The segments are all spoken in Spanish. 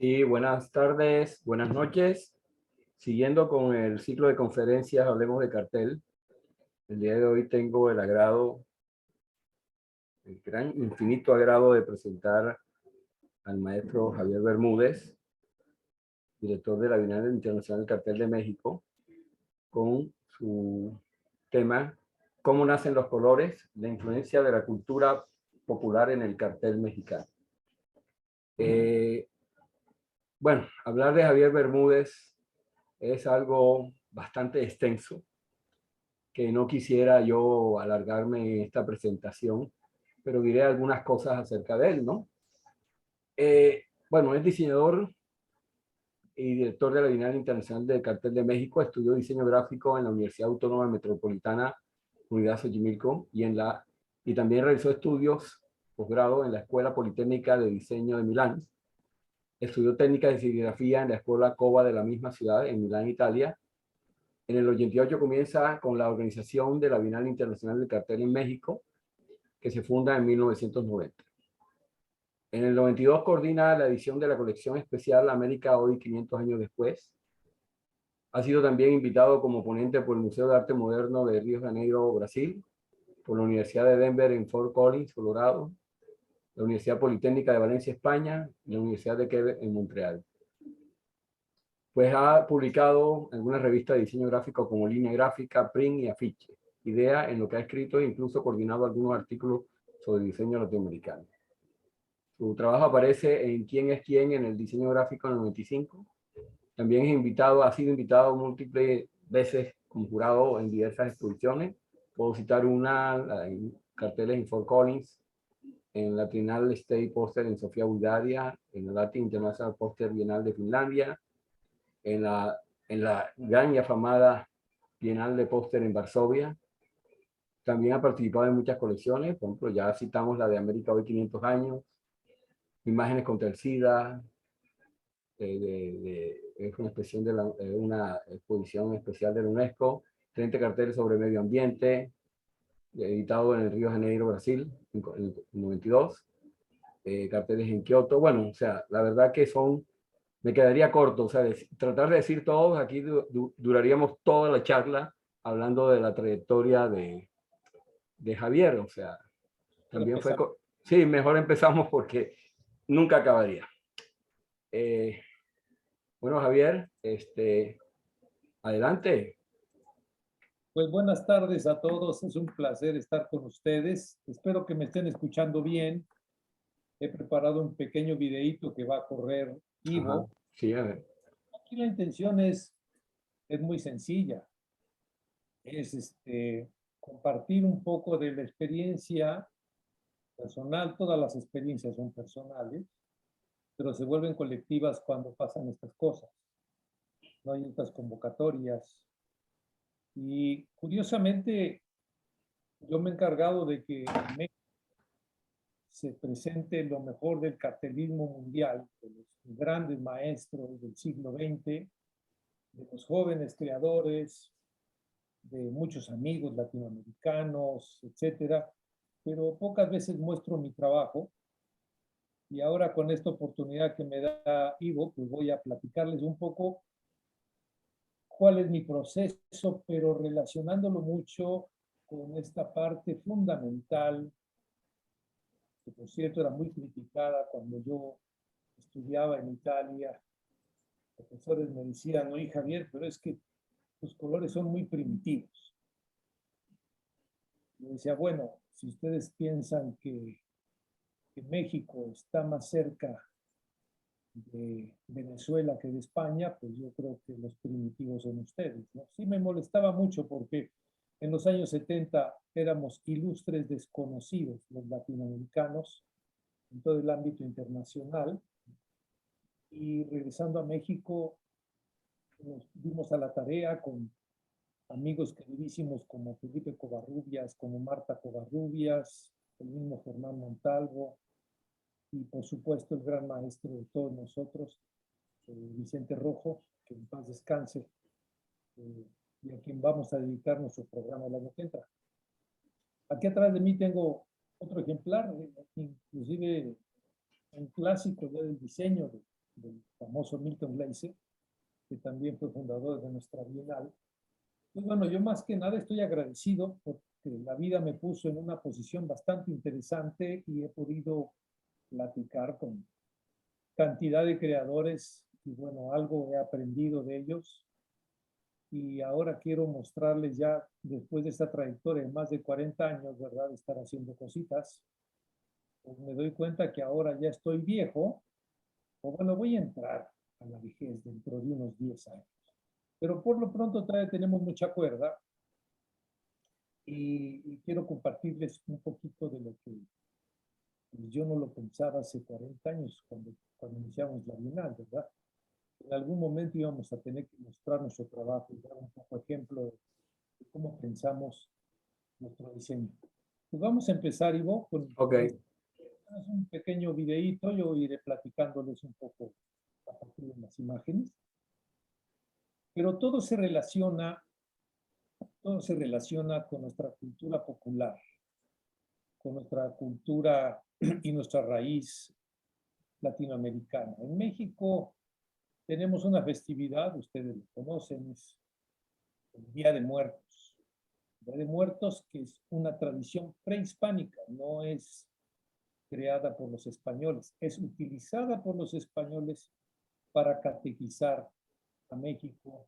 Sí, buenas tardes, buenas noches. Siguiendo con el ciclo de conferencias, hablemos de cartel. El día de hoy tengo el agrado, el gran infinito agrado de presentar al maestro Javier Bermúdez, director de la Bienal Internacional del Cartel de México, con su tema ¿Cómo nacen los colores? La influencia de la cultura popular en el cartel mexicano. Bueno, hablar de Javier Bermúdez es algo bastante extenso, que no quisiera yo alargarme en esta presentación, pero diré algunas cosas acerca de él, ¿no? Bueno, es diseñador y director de la Bienal Internacional del Cartel de México, estudió diseño gráfico en la Universidad Autónoma Metropolitana Unidad Xochimilco y también realizó estudios posgrado en la Escuela Politécnica de Diseño de Milán. Estudió técnicas de serigrafía en la Escuela Cova de la misma ciudad, en Milán, Italia. En el 88 comienza con la organización de la Bienal Internacional del Cartel en México, que se funda en 1990. En el 92 coordina la edición de la colección especial América Hoy 500 años después. Ha sido también invitado como ponente por el Museo de Arte Moderno de Río de Janeiro, Brasil, por la Universidad de Denver en Fort Collins, Colorado, la Universidad Politécnica de Valencia, España, y la Universidad de Quebec en Montreal. Pues ha publicado algunas revistas de diseño gráfico como Línea Gráfica, Print y Afiche. Idea en lo que ha escrito e incluso coordinado algunos artículos sobre diseño latinoamericano. Su trabajo aparece en ¿Quién es quién? En el diseño gráfico en el 95. También ha sido invitado múltiples veces como jurado en diversas exposiciones. Puedo citar una en carteles en Fort Collins, en la Trienal State Poster en Sofía, Bulgaria, en la Latin International Poster Bienal de Finlandia, en la gran y afamada Bienal de Póster en Varsovia. También ha participado en muchas colecciones, por ejemplo, ya citamos la de América Hoy 500 años, Imágenes contra el SIDA, es una exposición especial de la UNESCO, 30 carteles sobre medio ambiente, editado en el Río de Janeiro, Brasil, en el 92. carteles en Kioto. Bueno, o sea, la verdad que son, me quedaría corto, o sea, tratar de decir todos, aquí duraríamos toda la charla hablando de la trayectoria de Javier, o sea, también fue, sí, mejor empezamos porque nunca acabaría. Bueno, Javier, adelante. Pues buenas tardes a todos, es un placer estar con ustedes. Espero que me estén escuchando bien. He preparado un pequeño videíto que va a correr Ivo. Ajá, sí, a ver. Aquí la intención es muy sencilla, es compartir un poco de la experiencia personal. Todas las experiencias son personales, pero se vuelven colectivas cuando pasan estas cosas. No hay estas convocatorias. Y curiosamente, yo me he encargado de que en México se presente lo mejor del cartelismo mundial, de los grandes maestros del siglo XX, de los jóvenes creadores, de muchos amigos latinoamericanos, etcétera, pero pocas veces muestro mi trabajo. Y ahora con esta oportunidad que me da Ivo, pues voy a platicarles un poco cuál es mi proceso, pero relacionándolo mucho con esta parte fundamental, que por cierto era muy criticada cuando yo estudiaba en Italia. Profesores me decían, oye Javier, pero es que tus colores son muy primitivos. Yo decía, bueno, si ustedes piensan que México está más cerca de Venezuela que de España, pues yo creo que los primitivos son ustedes, ¿no? Sí me molestaba mucho porque en los años 70 éramos ilustres desconocidos los latinoamericanos en todo el ámbito internacional, y regresando a México nos dimos a la tarea con amigos queridísimos como Felipe Covarrubias, como Marta Covarrubias, el mismo Germán Montalvo, y por supuesto el gran maestro de todos nosotros, Vicente Rojo, que en paz descanse, y a quien vamos a dedicar nuestro programa el año que entra. Aquí atrás de mí tengo otro ejemplar, inclusive un clásico ya del diseño del famoso Milton Glaser, que también fue fundador de nuestra Bienal. Pues bueno, yo más que nada estoy agradecido porque la vida me puso en una posición bastante interesante y he podido platicar con cantidad de creadores y bueno, algo he aprendido de ellos. Y ahora quiero mostrarles ya, después de esta trayectoria de más de 40 años, ¿verdad?, de estar haciendo cositas, pues me doy cuenta que ahora ya estoy viejo, o bueno, voy a entrar a la vejez dentro de unos 10 años. Pero por lo pronto todavía tenemos mucha cuerda y quiero compartirles un poquito de lo que yo no lo pensaba hace 40 años cuando iniciamos la Bienal, ¿verdad? En algún momento íbamos a tener que mostrar nuestro trabajo y dar un poco ejemplo de cómo pensamos nuestro diseño. Pues vamos a empezar, Ivo, con un pequeño videíto. Yo iré platicándoles un poco a partir de las imágenes. Pero todo se relaciona con nuestra cultura popular, con nuestra cultura y nuestra raíz latinoamericana. En México tenemos una festividad, ustedes lo conocen, es el Día de Muertos. El Día de Muertos, que es una tradición prehispánica, no es creada por los españoles, es utilizada por los españoles para catequizar a México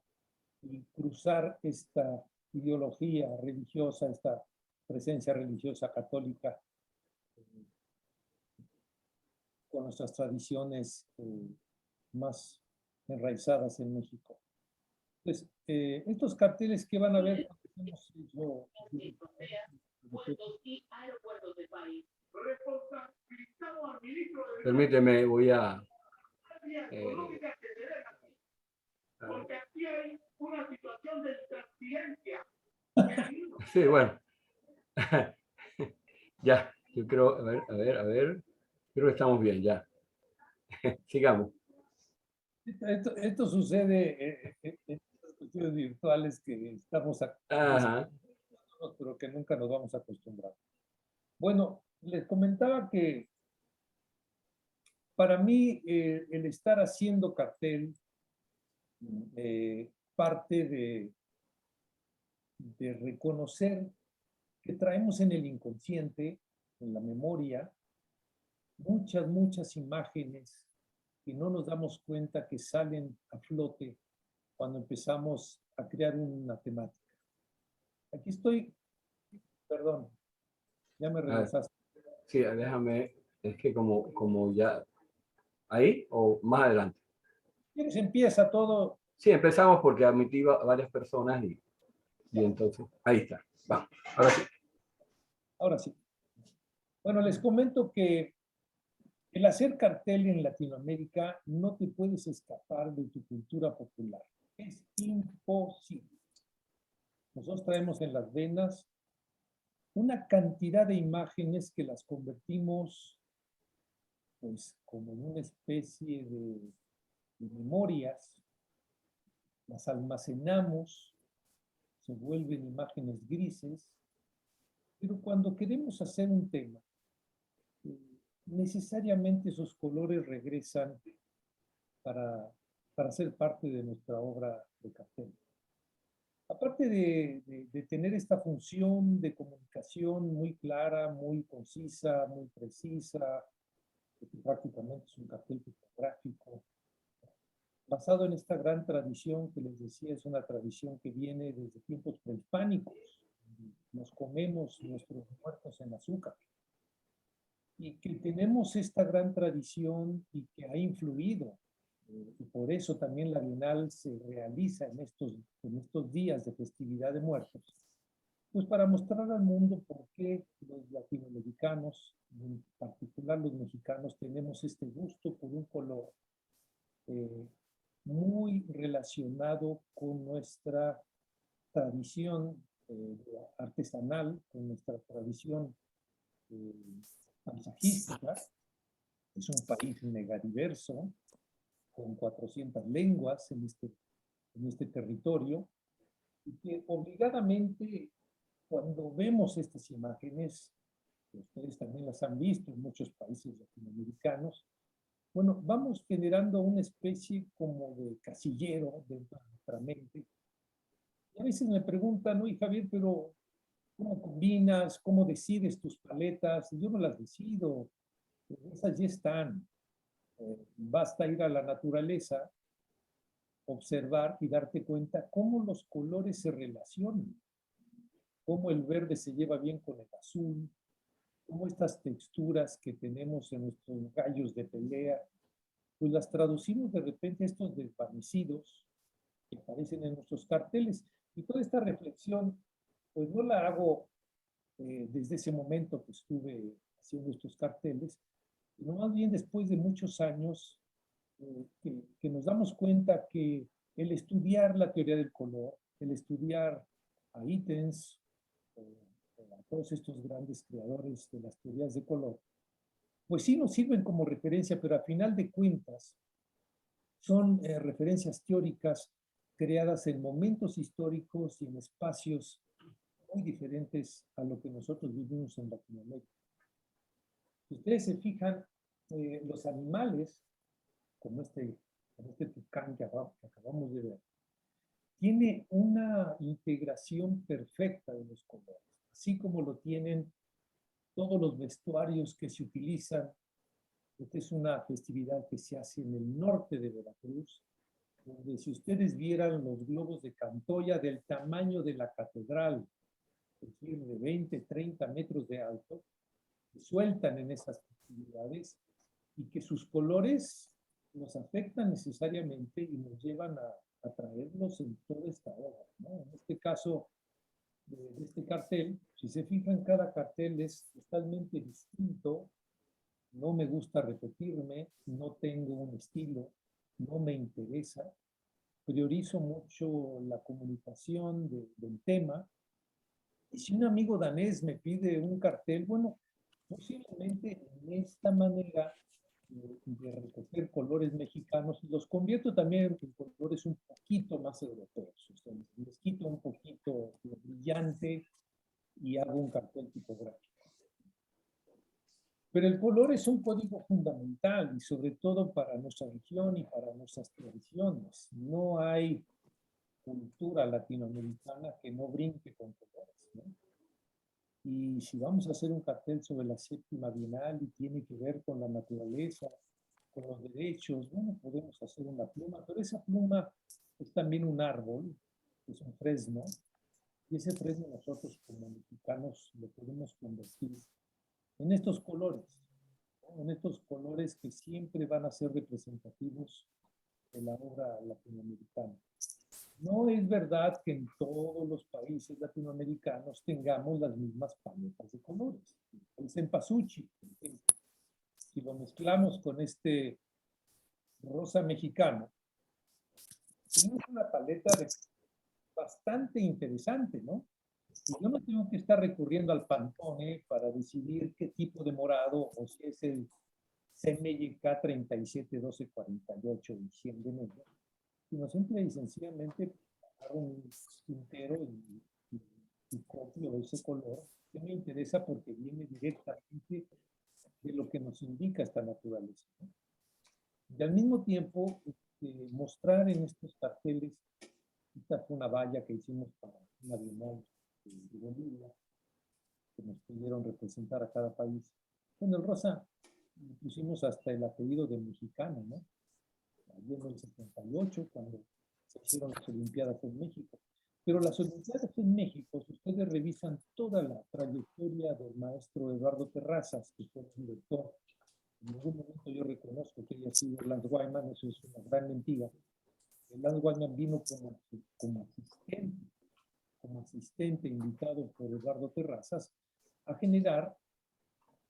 y cruzar esta ideología religiosa, esta presencia religiosa católica con nuestras tradiciones más enraizadas en México. Entonces, estos carteles que van a ver, permíteme, voy a... porque aquí hay una situación de transparencia. Sí, bueno. Ya, yo creo, a ver. Creo que estamos bien, ya. Sigamos. Esto sucede en estas cuestiones virtuales que estamos pero que nunca nos vamos a acostumbrar. Bueno, les comentaba que para mí, el estar haciendo cartel parte de reconocer que traemos en el inconsciente, en la memoria, muchas imágenes que no nos damos cuenta que salen a flote cuando empezamos a crear una temática. Aquí estoy, perdón, ya me regresaste. Sí, déjame, es que como ya, ¿ahí o más adelante? ¿Quieres? Empieza todo. Sí, empezamos porque admití a varias personas y entonces, ahí está. Vamos, ahora sí. Ahora sí. Bueno, les comento que el hacer cartel en Latinoamérica no te puedes escapar de tu cultura popular. Es imposible. Nosotros traemos en las venas una cantidad de imágenes que las convertimos pues como en una especie de memorias, las almacenamos, se vuelven imágenes grises, pero cuando queremos hacer un tema, necesariamente esos colores regresan para, para ser parte de nuestra obra de cartel. Aparte de tener esta función de comunicación muy clara, muy concisa, muy precisa, que prácticamente es un cartel fotográfico, basado en esta gran tradición que les decía, es una tradición que viene desde tiempos prehispánicos. Nos comemos nuestros muertos en azúcar. Y que tenemos esta gran tradición y que ha influido, y por eso también la Bienal se realiza en estos días de festividad de muertos, pues para mostrar al mundo por qué los latinoamericanos, en particular los mexicanos, tenemos este gusto por un color muy relacionado con nuestra tradición artesanal, con nuestra tradición paisajística. Es un país megadiverso, con 400 lenguas en este territorio, y que obligadamente, cuando vemos estas imágenes, que ustedes también las han visto en muchos países latinoamericanos, bueno, vamos generando una especie como de casillero dentro de nuestra mente. Y a veces me preguntan, oye Javier, pero ¿cómo combinas? ¿Cómo decides tus paletas? Y yo no las decido, esas ya están. Basta ir a la naturaleza, observar y darte cuenta cómo los colores se relacionan, cómo el verde se lleva bien con el azul, cómo estas texturas que tenemos en nuestros gallos de pelea, pues las traducimos de repente a estos desvanecidos que aparecen en nuestros carteles. Y toda esta reflexión, pues no la hago desde ese momento que estuve haciendo estos carteles, sino más bien después de muchos años que nos damos cuenta que el estudiar la teoría del color, el estudiar a Ítens, a todos estos grandes creadores de las teorías de color, pues sí nos sirven como referencia, pero a final de cuentas son referencias teóricas creadas en momentos históricos y en espacios muy diferentes a lo que nosotros vivimos en Latinoamérica. Si ustedes se fijan, los animales, como este tucán que acabamos de ver, tiene una integración perfecta de los colores, así como lo tienen todos los vestuarios que se utilizan. Esta es una festividad que se hace en el norte de Veracruz, donde si ustedes vieran los globos de Cantoya del tamaño de la catedral, es decir, de 20, 30 metros de alto, se sueltan en esas festividades y que sus colores nos afectan necesariamente y nos llevan a traerlos en toda esta obra, ¿no? En este caso, de este cartel, si se fijan, cada cartel es totalmente distinto. No me gusta repetirme, no tengo un estilo, no me interesa. Priorizo mucho la comunicación del tema. Y si un amigo danés me pide un cartel, bueno, posiblemente en esta manera de recoger colores mexicanos, los convierto también en colores un poquito más europeos. O sea, les quito un poquito lo brillante y hago un cartel tipográfico. Pero el color es un código fundamental y sobre todo para nuestra región y para nuestras tradiciones. No hay cultura latinoamericana que no brinque con colores, ¿no? Y si vamos a hacer un cartel sobre la séptima Bienal y tiene que ver con la naturaleza, con los derechos, bueno, podemos hacer una pluma, pero esa pluma es también un árbol, es un fresno, y ese fresno nosotros como mexicanos lo podemos convertir en estos colores, ¿no? En estos colores que siempre van a ser representativos de la obra latinoamericana. No es verdad que en todos los países latinoamericanos tengamos las mismas paletas de colores. El cempasúchil, por ejemplo, si lo mezclamos con este rosa mexicano, tenemos una paleta bastante interesante, ¿no? Y yo no tengo que estar recurriendo al Pantone para decidir qué tipo de morado o si es el CMYK 371248 y 100 de negro, sino simple y sencillamente agarro un tintero y copio ese color que me interesa porque viene directamente de lo que nos indica esta naturaleza, ¿no? Y al mismo tiempo mostrar en estos carteles, esta fue una valla que hicimos para una bienal de Bolivia, que nos pudieron representar a cada país. Con el rosa pusimos hasta el apellido de mexicano, ¿no? Allí en el 78, cuando se hicieron las Olimpiadas en México. Pero las Olimpiadas en México, si ustedes revisan toda la trayectoria del maestro Eduardo Terrazas, que fue el director, en algún momento yo reconozco que haya sido Lance Wyman, eso es una gran mentira. Lance Wyman vino como asistente invitado por Eduardo Terrazas a generar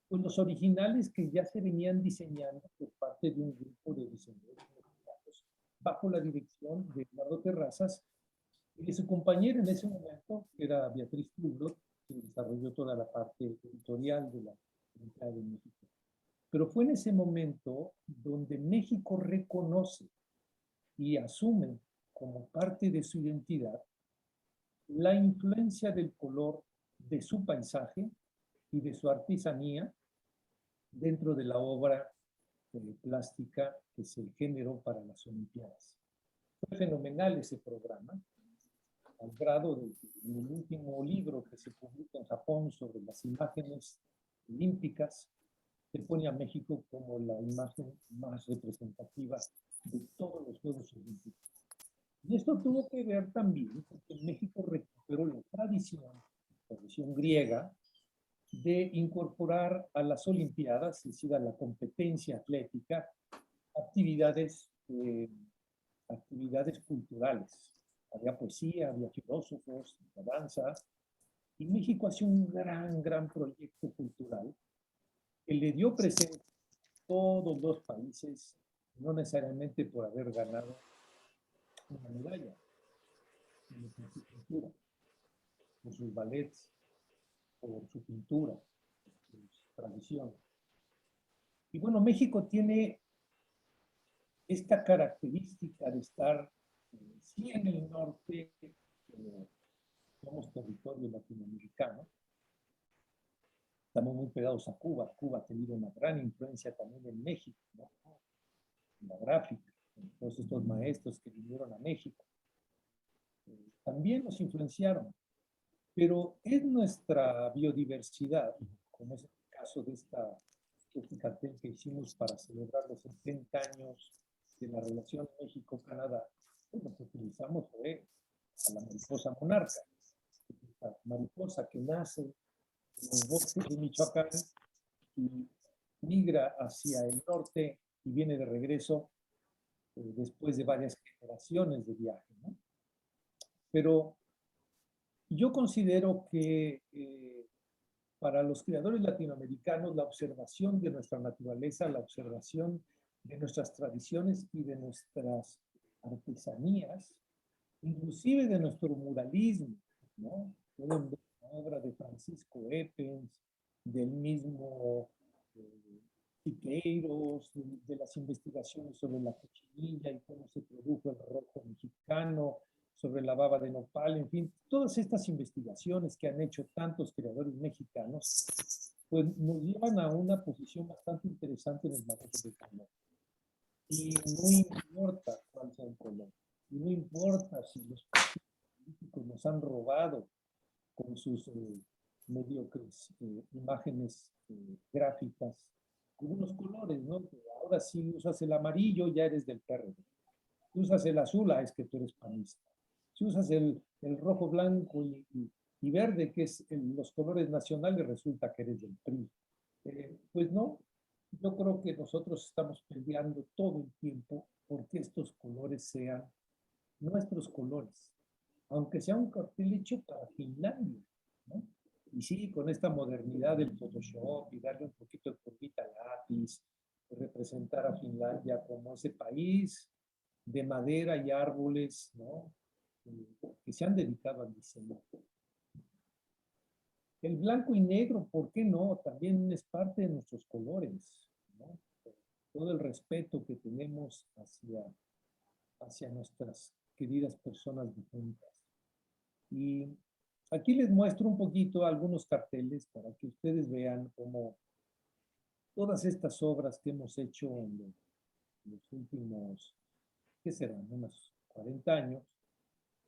pues, los originales que ya se venían diseñando por parte de un grupo de diseñadores mexicanos bajo la dirección de Eduardo Terrazas y de su compañera en ese momento, que era Beatriz Tublo, que desarrolló toda la parte editorial de la Olimpiada de México. Pero fue en ese momento donde México reconoce y asume como parte de su identidad la influencia del color de su paisaje y de su artesanía dentro de la obra plástica que se generó para las Olimpiadas. Fue fenomenal ese programa, al grado de que en el último libro que se publica en Japón sobre las imágenes olímpicas, se pone a México como la imagen más representativa de todos los Juegos Olímpicos. Y esto tuvo que ver también porque México recuperó la tradición griega, de incorporar a las Olimpiadas, es decir, a la competencia atlética, actividades culturales. Había poesía, había filósofos, había danza, y México hacía un gran proyecto cultural que le dio presencia a todos los países, no necesariamente por haber ganado una medalla, sino por su cultura, por sus ballets, por su pintura, por sus tradiciones. Y bueno, México tiene esta característica de estar, sí en el norte, somos territorio latinoamericano, estamos muy pegados a Cuba. Cuba ha tenido una gran influencia también en México, ¿no? En la gráfica, en todos estos maestros que vinieron a México. También nos influenciaron, pero es nuestra biodiversidad, como es el caso de este cartel que hicimos para celebrar los 70 años de la relación México-Canadá. Pues lo que utilizamos fue a la mariposa monarca, esta mariposa que nace en los bosques de Michoacán y migra hacia el norte y viene de regreso después de varias generaciones de viaje, ¿no? Pero yo considero que para los creadores latinoamericanos la observación de nuestra naturaleza, la observación de nuestras tradiciones y de nuestras artesanías, inclusive de nuestro muralismo, ¿no? Pueden ver la obra de Francisco Eppens, del mismo Siqueiros, de las investigaciones sobre la cochinilla y cómo se produjo el rojo mexicano, sobre la baba de nopal, en fin, todas estas investigaciones que han hecho tantos creadores mexicanos, pues nos llevan a una posición bastante interesante en el manejo de color. Y no importa cuál sea el color, y no importa si los políticos nos han robado con sus mediocres imágenes gráficas, con unos colores, ¿no? Ahora si usas el amarillo ya eres del PRD. Si usas el azul, es que tú eres panista. Si usas el rojo, blanco y verde, que es los colores nacionales, resulta que eres del PRI. Pues no, yo creo que nosotros estamos peleando todo el tiempo porque estos colores sean nuestros colores, aunque sea un cartel hecho para Finlandia, ¿no? Y sí, con esta modernidad del Photoshop y darle un poquito de polvita al lápiz, representar a Finlandia como ese país de madera y árboles, ¿no? Que se han dedicado al diseño. El blanco y negro, ¿por qué no? También es parte de nuestros colores, ¿no? Todo el respeto que tenemos hacia nuestras queridas personas difuntas. Y aquí les muestro un poquito algunos carteles para que ustedes vean cómo todas estas obras que hemos hecho en los últimos, ¿qué serán? Unos 40 años,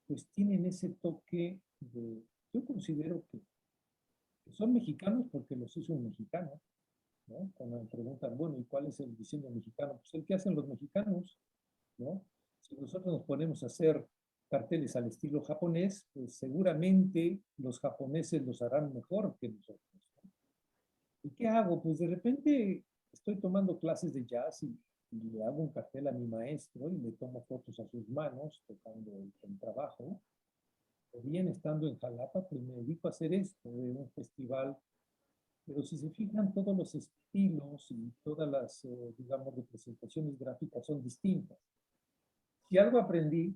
pues tienen ese toque de, yo considero que son mexicanos porque los hizo un mexicano, ¿no? Cuando me preguntan, bueno, ¿y cuál es el diseño mexicano? Pues el que hacen los mexicanos, ¿no? Si nosotros nos ponemos a hacer carteles al estilo japonés, pues seguramente los japoneses los harán mejor que nosotros, ¿no? ¿Y qué hago? Pues de repente estoy tomando clases de jazz y le hago un cartel a mi maestro y le tomo fotos a sus manos tocando el trabajo. O bien estando en Jalapa, pues me dedico a hacer esto, de un festival. Pero si se fijan, todos los estilos y todas las, digamos, representaciones gráficas son distintas. Si algo aprendí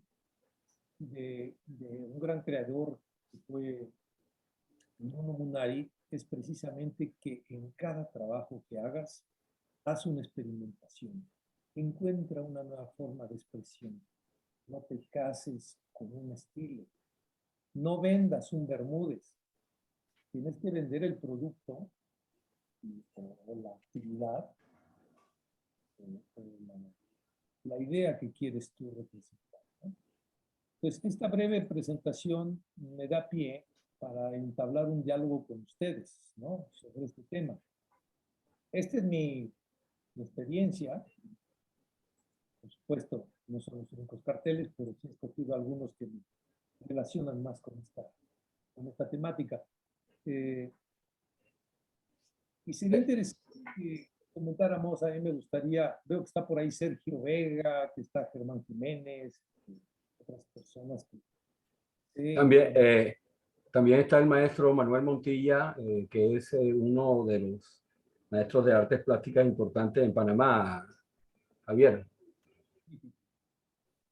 de un gran creador que fue Bruno Munari, es precisamente que en cada trabajo que hagas, haz una experimentación. Encuentra una nueva forma de expresión. No te cases con un estilo. No vendas un Bermúdez. Tienes que vender el producto o la actividad, la idea que quieres tú representar, ¿no? Pues esta breve presentación me da pie para entablar un diálogo con ustedes, ¿no? Sobre este tema. Esta es mi experiencia. Por supuesto, no son los únicos carteles, pero sí he escogido algunos que me relacionan más con esta temática. Y sería interesante que comentáramos, a mí me gustaría, veo que está por ahí Sergio Vega, que está Germán Jiménez, otras personas que... También, también está el maestro Manuel Montilla, que es uno de los maestros de artes plásticas importantes en Panamá, Javier.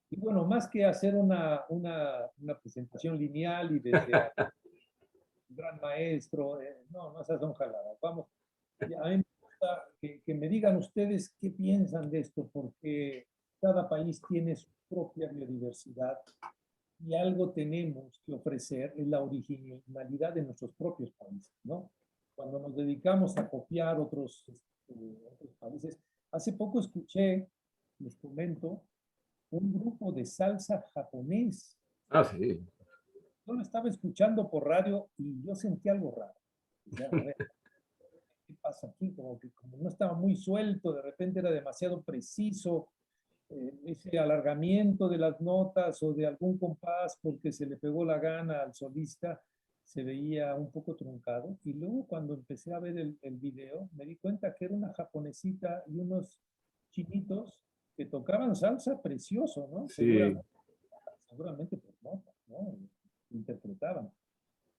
Y bueno, más que hacer una presentación lineal y desde un gran maestro, no esas son jaladas. Vamos, a mí me gusta que me digan ustedes qué piensan de esto, porque cada país tiene su propia biodiversidad y algo tenemos que ofrecer, es la originalidad de nuestros propios países, ¿no? Cuando nos dedicamos a copiar otros países. Hace poco escuché, les comento, un grupo de salsa japonés. Ah, sí. Yo lo estaba escuchando por radio y yo sentí algo raro. Ya, a ver, ¿qué pasa aquí? Como no estaba muy suelto, de repente era demasiado preciso, ese alargamiento de las notas o de algún compás porque se le pegó la gana al solista, se veía un poco truncado. Y luego cuando empecé a ver el video, me di cuenta que era una japonesita y unos chinitos que tocaban salsa precioso, ¿no? Sí. Seguramente por notas, ¿no? Interpretaban.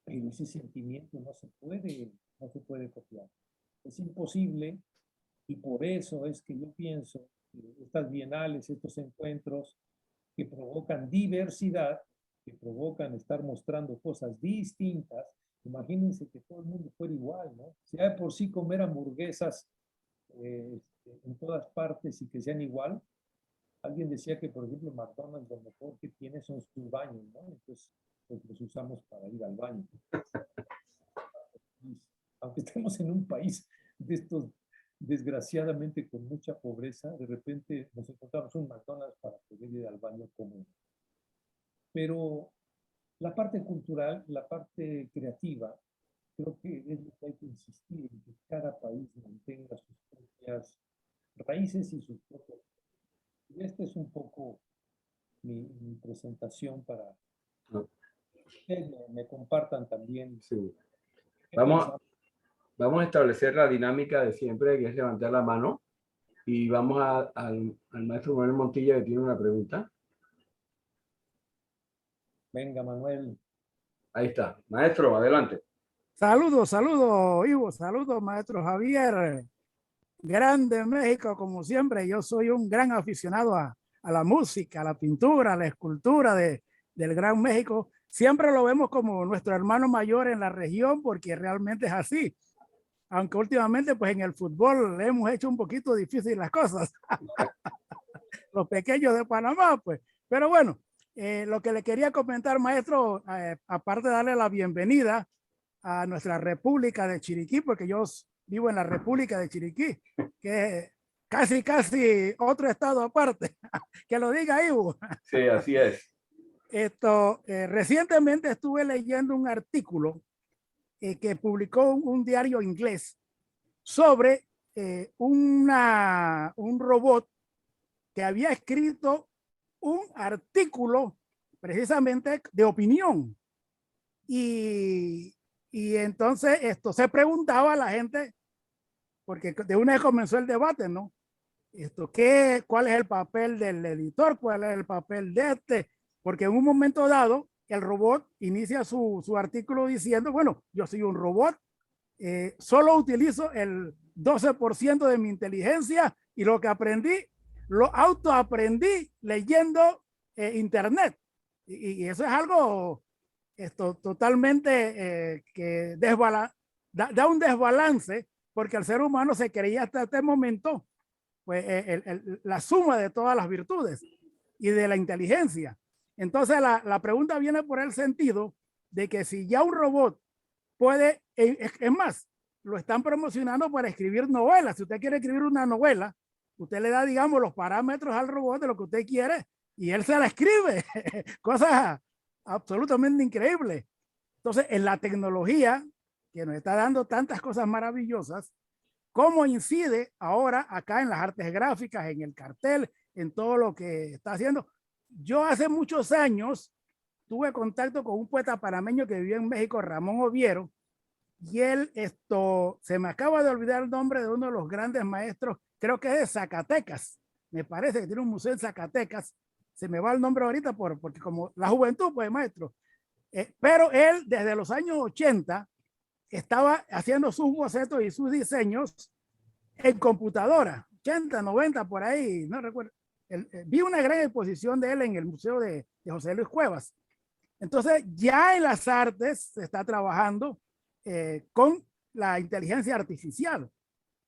Pero ese sentimiento no se puede copiar. Es imposible y por eso es que yo pienso que estas bienales, estos encuentros que provocan diversidad, que provocan estar mostrando cosas distintas, imagínense que todo el mundo fuera igual, ¿no? Si hay por sí comer hamburguesas en todas partes y que sean igual, alguien decía que, por ejemplo, McDonald's lo mejor que tiene son sus baños, ¿no? Entonces, pues los usamos para ir al baño. aunque estemos en un país de estos, desgraciadamente, con mucha pobreza, de repente nos encontramos un McDonald's para poder ir al baño común. Pero la parte cultural, la parte creativa, creo que es lo que hay que insistir en que cada país mantenga sus propias raíces y sus propios. Y esta es un poco mi presentación para No, que me compartan también. sí. qué Vamos, pensamos. vamos a establecer la dinámica de siempre, que es levantar la mano. Y vamos al maestro Manuel Montilla, que tiene una pregunta. Venga, Manuel. Ahí está. Maestro, adelante. Saludos, saludos, Ivo, saludos, maestro Javier. Grande México, como siempre. Yo soy un gran aficionado a la música, a la pintura, a la escultura del Gran México. Siempre lo vemos como nuestro hermano mayor en la región, porque realmente es así. Aunque últimamente, pues en el fútbol le hemos hecho un poquito difícil las cosas. Los pequeños de Panamá, pues. Pero bueno, lo que le quería comentar, maestro, aparte de darle la bienvenida a nuestra República de Chiriquí, porque yo vivo en la República de Chiriquí, que es casi otro estado aparte. Que lo diga Ivo. Sí, así es. Recientemente estuve leyendo un artículo que publicó un diario inglés sobre un robot que había escrito un artículo precisamente de opinión. Y entonces se preguntaba a la gente, porque de una vez comenzó el debate, ¿no? ¿Cuál es el papel del editor? ¿Cuál es el papel de este? Porque en un momento dado, el robot inicia su artículo diciendo, bueno, yo soy un robot, solo utilizo el 12% de mi inteligencia y lo que aprendí, lo autoaprendí leyendo internet. Y eso es algo totalmente que da un desbalance, porque el ser humano se creía hasta este momento pues, la suma de todas las virtudes y de la inteligencia. Entonces la pregunta viene por el sentido de que si ya un robot puede, es más, lo están promocionando para escribir novelas. Si usted quiere escribir una novela, usted le da, digamos, los parámetros al robot de lo que usted quiere y él se la escribe. Cosas absolutamente increíbles. Entonces, en la tecnología que nos está dando tantas cosas maravillosas, ¿cómo incide ahora acá en las artes gráficas, en el cartel, en todo lo que está haciendo? Yo hace muchos años tuve contacto con un poeta panameño que vivía en México, Ramón Oviero, y él, se me acaba de olvidar el nombre de uno de los grandes maestros, creo que es de Zacatecas, me parece que tiene un museo en Zacatecas, se me va el nombre ahorita porque como la juventud, pues maestro, pero él desde los años 80 estaba haciendo sus bocetos y sus diseños en computadora, 80, 90 por ahí, no recuerdo. Vi una gran exposición de él en el Museo de José Luis Cuevas. Entonces, ya en las artes se está trabajando con la inteligencia artificial.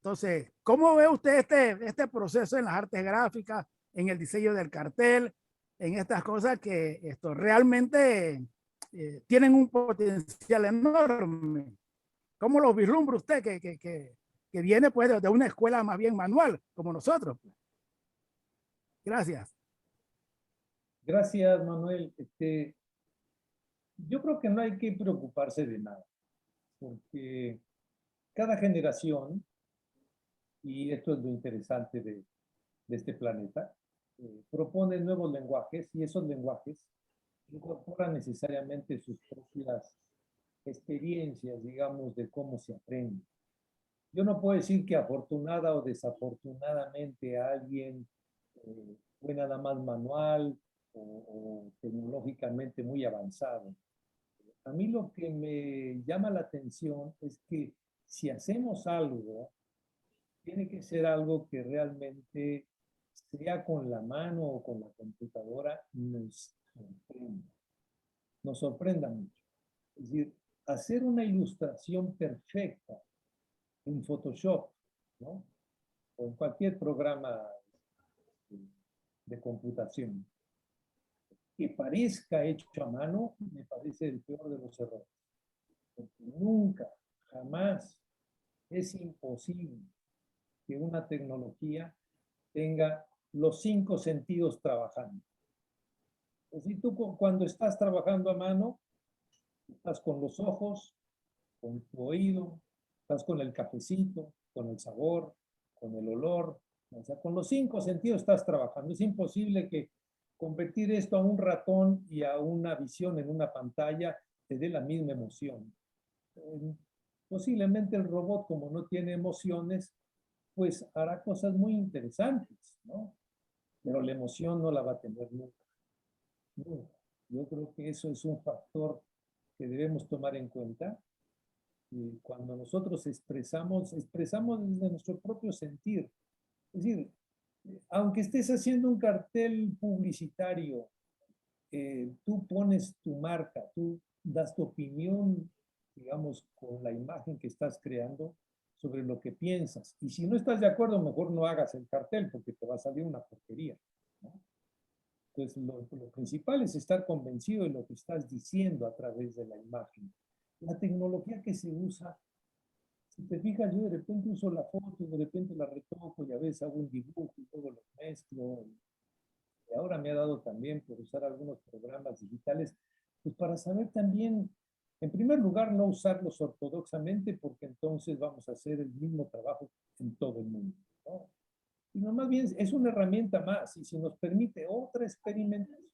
Entonces, ¿cómo ve usted este proceso en las artes gráficas, en el diseño del cartel, en estas cosas que realmente tienen un potencial enorme? ¿Cómo lo vislumbra usted que viene pues de una escuela más bien manual como nosotros? Gracias. Gracias, Manuel. Yo creo que no hay que preocuparse de nada, porque cada generación, y esto es lo interesante de este planeta, propone nuevos lenguajes y esos lenguajes incorporan necesariamente sus propias experiencias, digamos, de cómo se aprende. Yo no puedo decir que afortunada o desafortunadamente alguien fue nada más manual o tecnológicamente muy avanzado. A mí lo que me llama la atención es que si hacemos algo, tiene que ser algo que realmente, sea con la mano o con la computadora, nos sorprenda mucho. Es decir, hacer una ilustración perfecta en Photoshop, ¿no? O en cualquier programa de computación, que parezca hecho a mano, me parece el peor de los errores. Porque nunca, jamás Es imposible que una tecnología tenga los 5 sentidos trabajando. Es decir, tú cuando estás trabajando a mano, estás con los ojos, con tu oído, estás con el cafecito, con el sabor, con el olor, o sea, con los 5 sentidos estás trabajando. Es imposible que convertir esto a un ratón y a una visión en una pantalla te dé la misma emoción. Posiblemente el robot, como no tiene emociones, pues hará cosas muy interesantes, ¿no? Pero la emoción no la va a tener nunca. Nunca. Yo creo que eso es un factor que debemos tomar en cuenta. Y cuando nosotros expresamos desde nuestro propio sentir. Es decir, aunque estés haciendo un cartel publicitario, tú pones tu marca, tú das tu opinión, digamos, con la imagen que estás creando sobre lo que piensas. Y si no estás de acuerdo, mejor no hagas el cartel porque te va a salir una porquería, ¿no? Entonces, lo principal es estar convencido de lo que estás diciendo a través de la imagen. La tecnología que se usa, si te fijas, yo de repente uso la foto, de repente la retoco y a veces hago un dibujo y luego lo mezclo. Y ahora me ha dado también por usar algunos programas digitales, pues para saber también, en primer lugar, no usarlos ortodoxamente porque entonces vamos a hacer el mismo trabajo en todo el mundo, ¿no? Sino más bien es una herramienta más y si nos permite otra experimentación,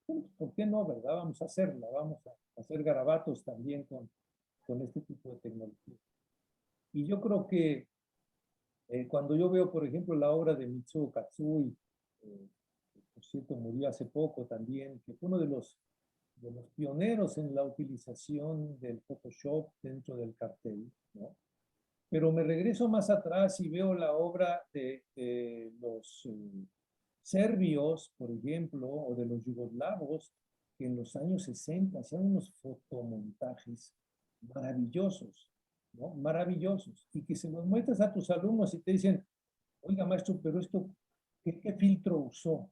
pues, ¿por qué no, verdad? Vamos a hacerla, vamos a hacer garabatos también con este tipo de tecnología. Y yo creo que cuando yo veo, por ejemplo, la obra de Mitsuo Katsui, por cierto, murió hace poco también, que fue uno de los pioneros en la utilización del Photoshop dentro del cartel, ¿no? Pero me regreso más atrás y veo la obra de los serbios, por ejemplo, o de los yugoslavos, que en los años 60 hacían unos fotomontajes maravillosos, ¿no? Maravillosos. Y que se los muestras a tus alumnos y te dicen, oiga, maestro, pero esto, ¿qué filtro usó?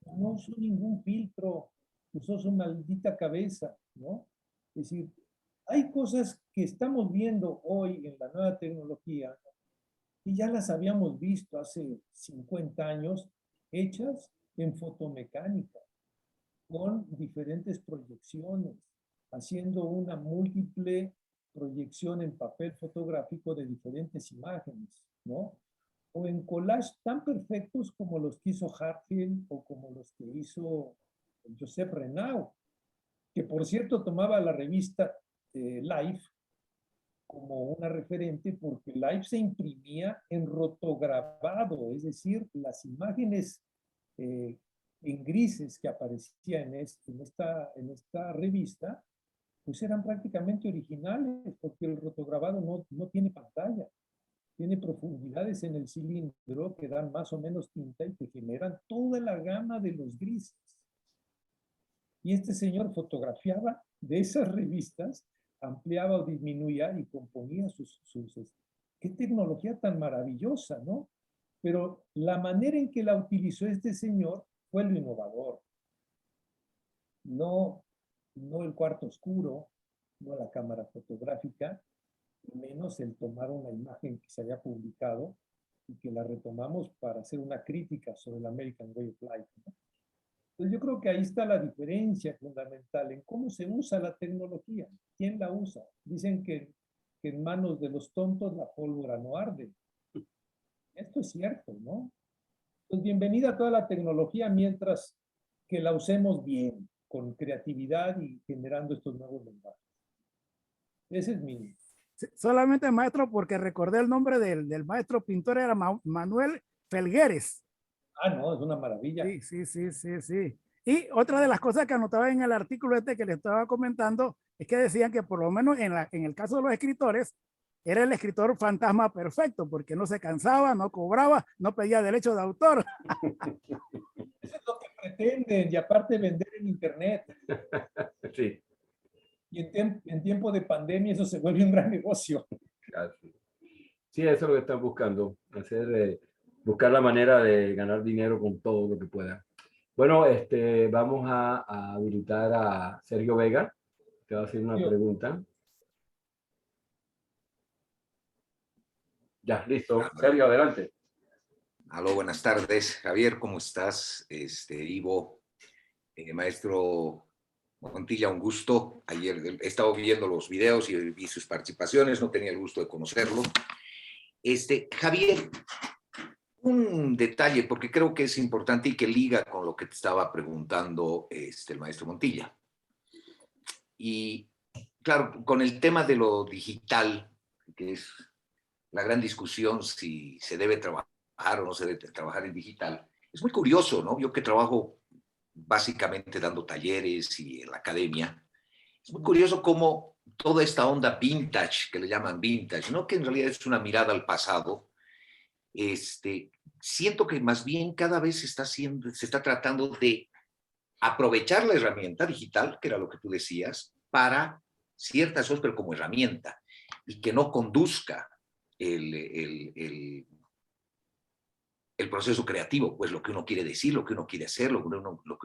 No usó ningún filtro, usó su maldita cabeza, ¿no? Es decir, hay cosas que estamos viendo hoy en la nueva tecnología y ya las habíamos visto hace 50 años hechas en fotomecánica, con diferentes proyecciones, haciendo una múltiple proyección en papel fotográfico de diferentes imágenes, ¿no? O en collage tan perfectos como los que hizo Hartfield o como los que hizo Josep Renau, que por cierto tomaba la revista Life como una referente porque Life se imprimía en rotograbado, es decir, las imágenes en grises que aparecían en esta revista, pues eran prácticamente originales porque el rotograbado no tiene pantalla. Tiene profundidades en el cilindro que dan más o menos tinta y que generan toda la gama de los grises. Y este señor fotografiaba de esas revistas, ampliaba o disminuía y componía sus qué tecnología tan maravillosa, ¿no? Pero la manera en que la utilizó este señor fue lo innovador. No el cuarto oscuro, no la cámara fotográfica, menos el tomar una imagen que se había publicado y que la retomamos para hacer una crítica sobre el American Way of Life, ¿no? Entonces yo creo que ahí está la diferencia fundamental en cómo se usa la tecnología, quién la usa. Dicen que en manos de los tontos la pólvora no arde. Esto es cierto, ¿no? Pues bienvenida a toda la tecnología mientras que la usemos bien, con creatividad y generando estos nuevos lenguajes. Ese es mi... Solamente maestro, porque recordé el nombre del maestro pintor, era Manuel Felgueres. Ah, no, es una maravilla. Sí. Y otra de las cosas que anotaba en el artículo este que le estaba comentando es que decían que por lo menos en el caso de los escritores, era el escritor fantasma perfecto, porque no se cansaba, no cobraba, no pedía derecho de autor. Eso es lo que pretenden, y aparte vender en internet. Sí. Y en tiempo de pandemia eso se vuelve un gran negocio. Sí, eso es lo que están buscando, buscar la manera de ganar dinero con todo lo que puedan. Bueno, vamos a habilitar a Sergio Vega, que va a hacer una pregunta. Ya, listo. Sergio, adelante. Aló, buenas tardes. Javier, ¿cómo estás? Ivo, maestro Montilla, un gusto. Ayer he estado viendo los videos y vi sus participaciones, no tenía el gusto de conocerlo. Javier, un detalle, porque creo que es importante y que liga con lo que te estaba preguntando el maestro Montilla. Y claro, con el tema de lo digital, que es la gran discusión si se debe trabajar o no se debe trabajar en digital, es muy curioso, ¿no? Yo que trabajo básicamente dando talleres y en la academia, es muy curioso cómo toda esta onda vintage, que le llaman vintage, ¿no? Que en realidad es una mirada al pasado, siento que más bien cada vez se está tratando de aprovechar la herramienta digital, que era lo que tú decías, para ciertas cosas, pero como herramienta, y que no conduzca el proceso creativo, pues lo que uno quiere decir, lo que uno quiere hacer, lo que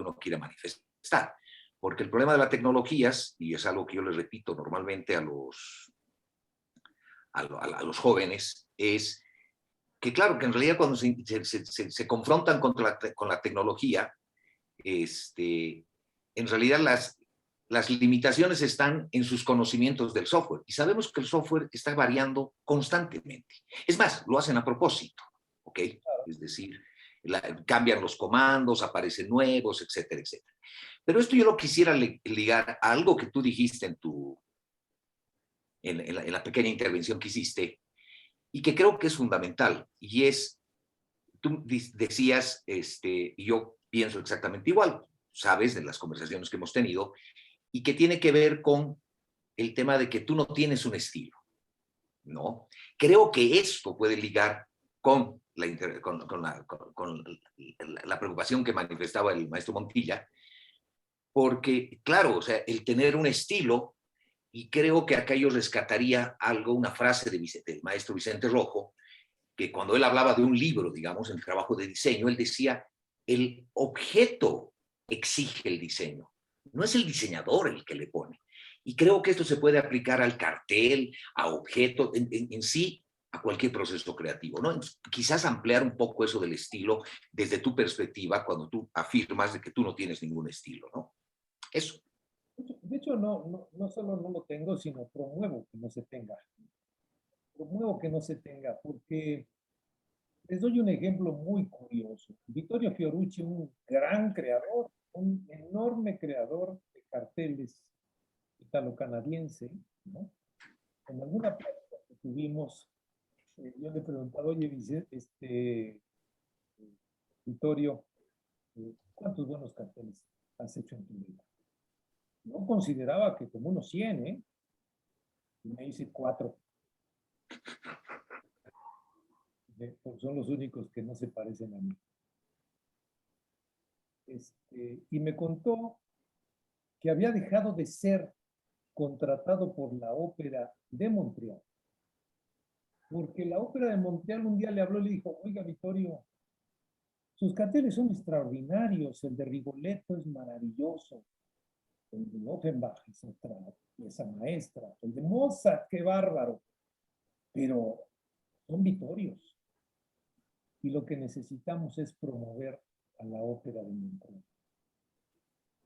uno quiere manifestar. Porque el problema de las tecnologías, y es algo que yo les repito normalmente a los jóvenes, es que claro, que en realidad cuando se confrontan con la tecnología, en realidad las limitaciones están en sus conocimientos del software. Y sabemos que el software está variando constantemente. Es más, lo hacen a propósito, ¿ok? Es decir, cambian los comandos, aparecen nuevos, etcétera, etcétera. Pero esto yo lo quisiera ligar a algo que tú dijiste en la pequeña intervención que hiciste, y que creo que es fundamental, y es, tú decías, y yo pienso exactamente igual, sabes, de las conversaciones que hemos tenido, y que tiene que ver con el tema de que tú no tienes un estilo, ¿no? Creo que esto puede ligar con la preocupación que manifestaba el maestro Montilla, porque, claro, o sea, el tener un estilo, y creo que acá yo rescataría algo, una frase del maestro Vicente Rojo, que cuando él hablaba de un libro, digamos, en el trabajo de diseño, él decía, el objeto exige el diseño, no es el diseñador el que le pone. Y creo que esto se puede aplicar al cartel, a objetos, en sí, a cualquier proceso creativo, ¿no? Quizás ampliar un poco eso del estilo desde tu perspectiva cuando tú afirmas de que tú no tienes ningún estilo, ¿no? Eso. De hecho, no solo no lo tengo, sino promuevo que no se tenga. Promuevo que no se tenga, porque les doy un ejemplo muy curioso. Vittorio Fiorucci, un gran creador, un enorme creador de carteles italo-canadiense, ¿no? En alguna plática que tuvimos, yo le preguntaba, oye, Vittorio, ¿cuántos buenos carteles has hecho en tu vida? No consideraba que como unos 100, ¿eh? Y me dice 4. Son los únicos que no se parecen a mí. Y me contó que había dejado de ser contratado por la Ópera de Montreal, porque la Ópera de Montreal un día le habló y le dijo, oiga, Vittorio, sus carteles son extraordinarios, el de Rigoletto es maravilloso, el de Offenbach es otra pieza maestra, el de Mozart, qué bárbaro, pero son Vittorios. Y lo que necesitamos es promover a la Ópera de Montreal,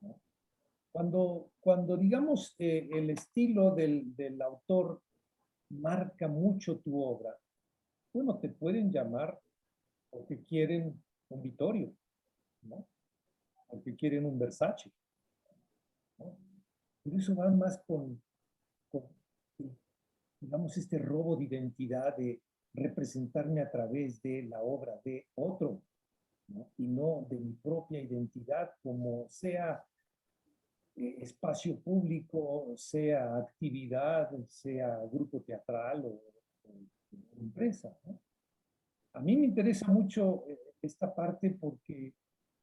¿no? Cuando digamos, el estilo del autor marca mucho tu obra, bueno, te pueden llamar porque quieren un Vittorio, ¿no? Porque quieren un Versace, ¿no? Pero eso va más con, digamos, este robo de identidad, de representarme a través de la obra de otro, ¿no? Y no de mi propia identidad, como sea espacio público, sea actividad, sea grupo teatral o empresa, ¿no? A mí me interesa mucho esta parte porque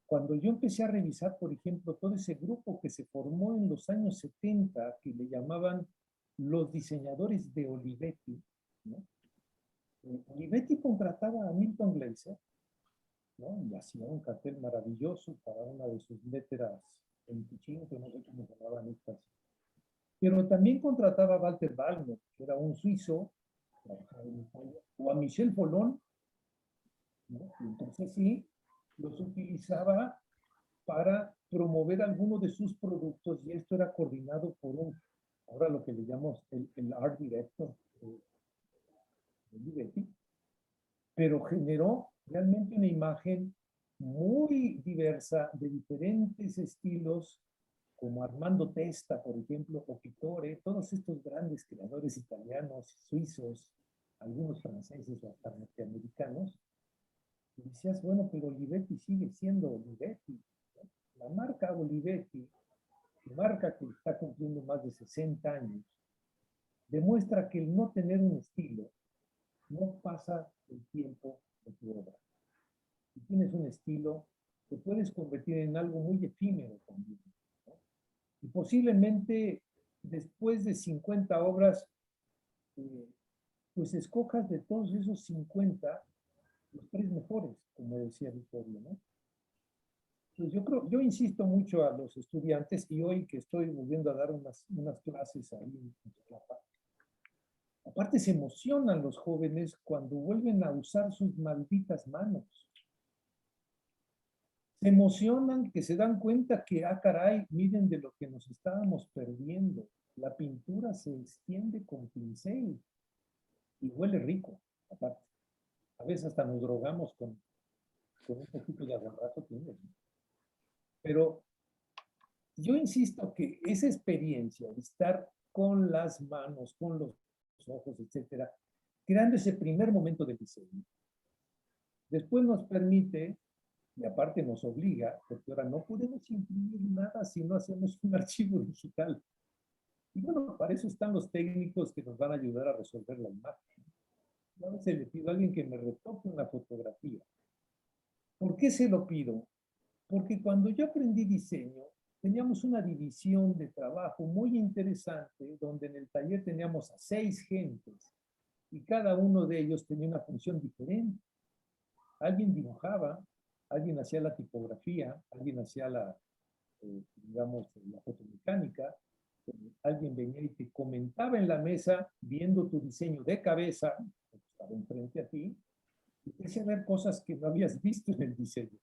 cuando yo empecé a revisar, por ejemplo, todo ese grupo que se formó en los años 70, que le llamaban los diseñadores de Olivetti, ¿no? Olivetti contrataba a Milton Glaser, ¿no? Y hacía un cartel maravilloso para una de sus letras 25, no sé cómo se llamaban estas. Pero también contrataba a Walter Ballmer, que era un suizo trabajaba en Italia, o a Michel Folón, ¿no? Y entonces sí, los utilizaba para promover alguno de sus productos y esto era coordinado por ahora lo que le llamamos el art director de Olivetti, pero generó realmente una imagen muy diversa de diferentes estilos, como Armando Testa, por ejemplo, o Pittore, todos estos grandes creadores italianos, suizos, algunos franceses o hasta norteamericanos. Y decías, bueno, pero Olivetti sigue siendo Olivetti, ¿no? La marca Olivetti, marca que está cumpliendo más de 60 años, demuestra que el no tener un estilo no pasa el tiempo de tu obra. Si tienes un estilo, te puedes convertir en algo muy efímero también, ¿no? Y posiblemente después de 50 obras, pues escojas de todos esos 50 los 3 mejores, como decía Vittorio, ¿no? Pues yo insisto mucho a los estudiantes y hoy que estoy volviendo a dar unas clases ahí en Tlapa, aparte se emocionan los jóvenes cuando vuelven a usar sus malditas manos. Se emocionan que se dan cuenta que, caray, miren de lo que nos estábamos perdiendo. La pintura se extiende con pincel y huele rico, aparte. A veces hasta nos drogamos con un poquito de agarrato tiene. Pero yo insisto que esa experiencia de estar con las manos, con los ojos, etcétera, creando ese primer momento de diseño, después nos permite, y aparte nos obliga, porque ahora no podemos imprimir nada si no hacemos un archivo digital. Y bueno, para eso están los técnicos que nos van a ayudar a resolver la imagen. Yo a veces le pido a alguien que me retoque una fotografía. ¿Por qué se lo pido? Porque cuando yo aprendí diseño, teníamos una división de trabajo muy interesante, donde en el taller teníamos a 6 gentes y cada uno de ellos tenía una función diferente. Alguien dibujaba, alguien hacía la tipografía, alguien hacía digamos, la fotomecánica, alguien venía y te comentaba en la mesa, viendo tu diseño de cabeza, que estaba enfrente a ti, y te hacía ver cosas que no habías visto en el diseño.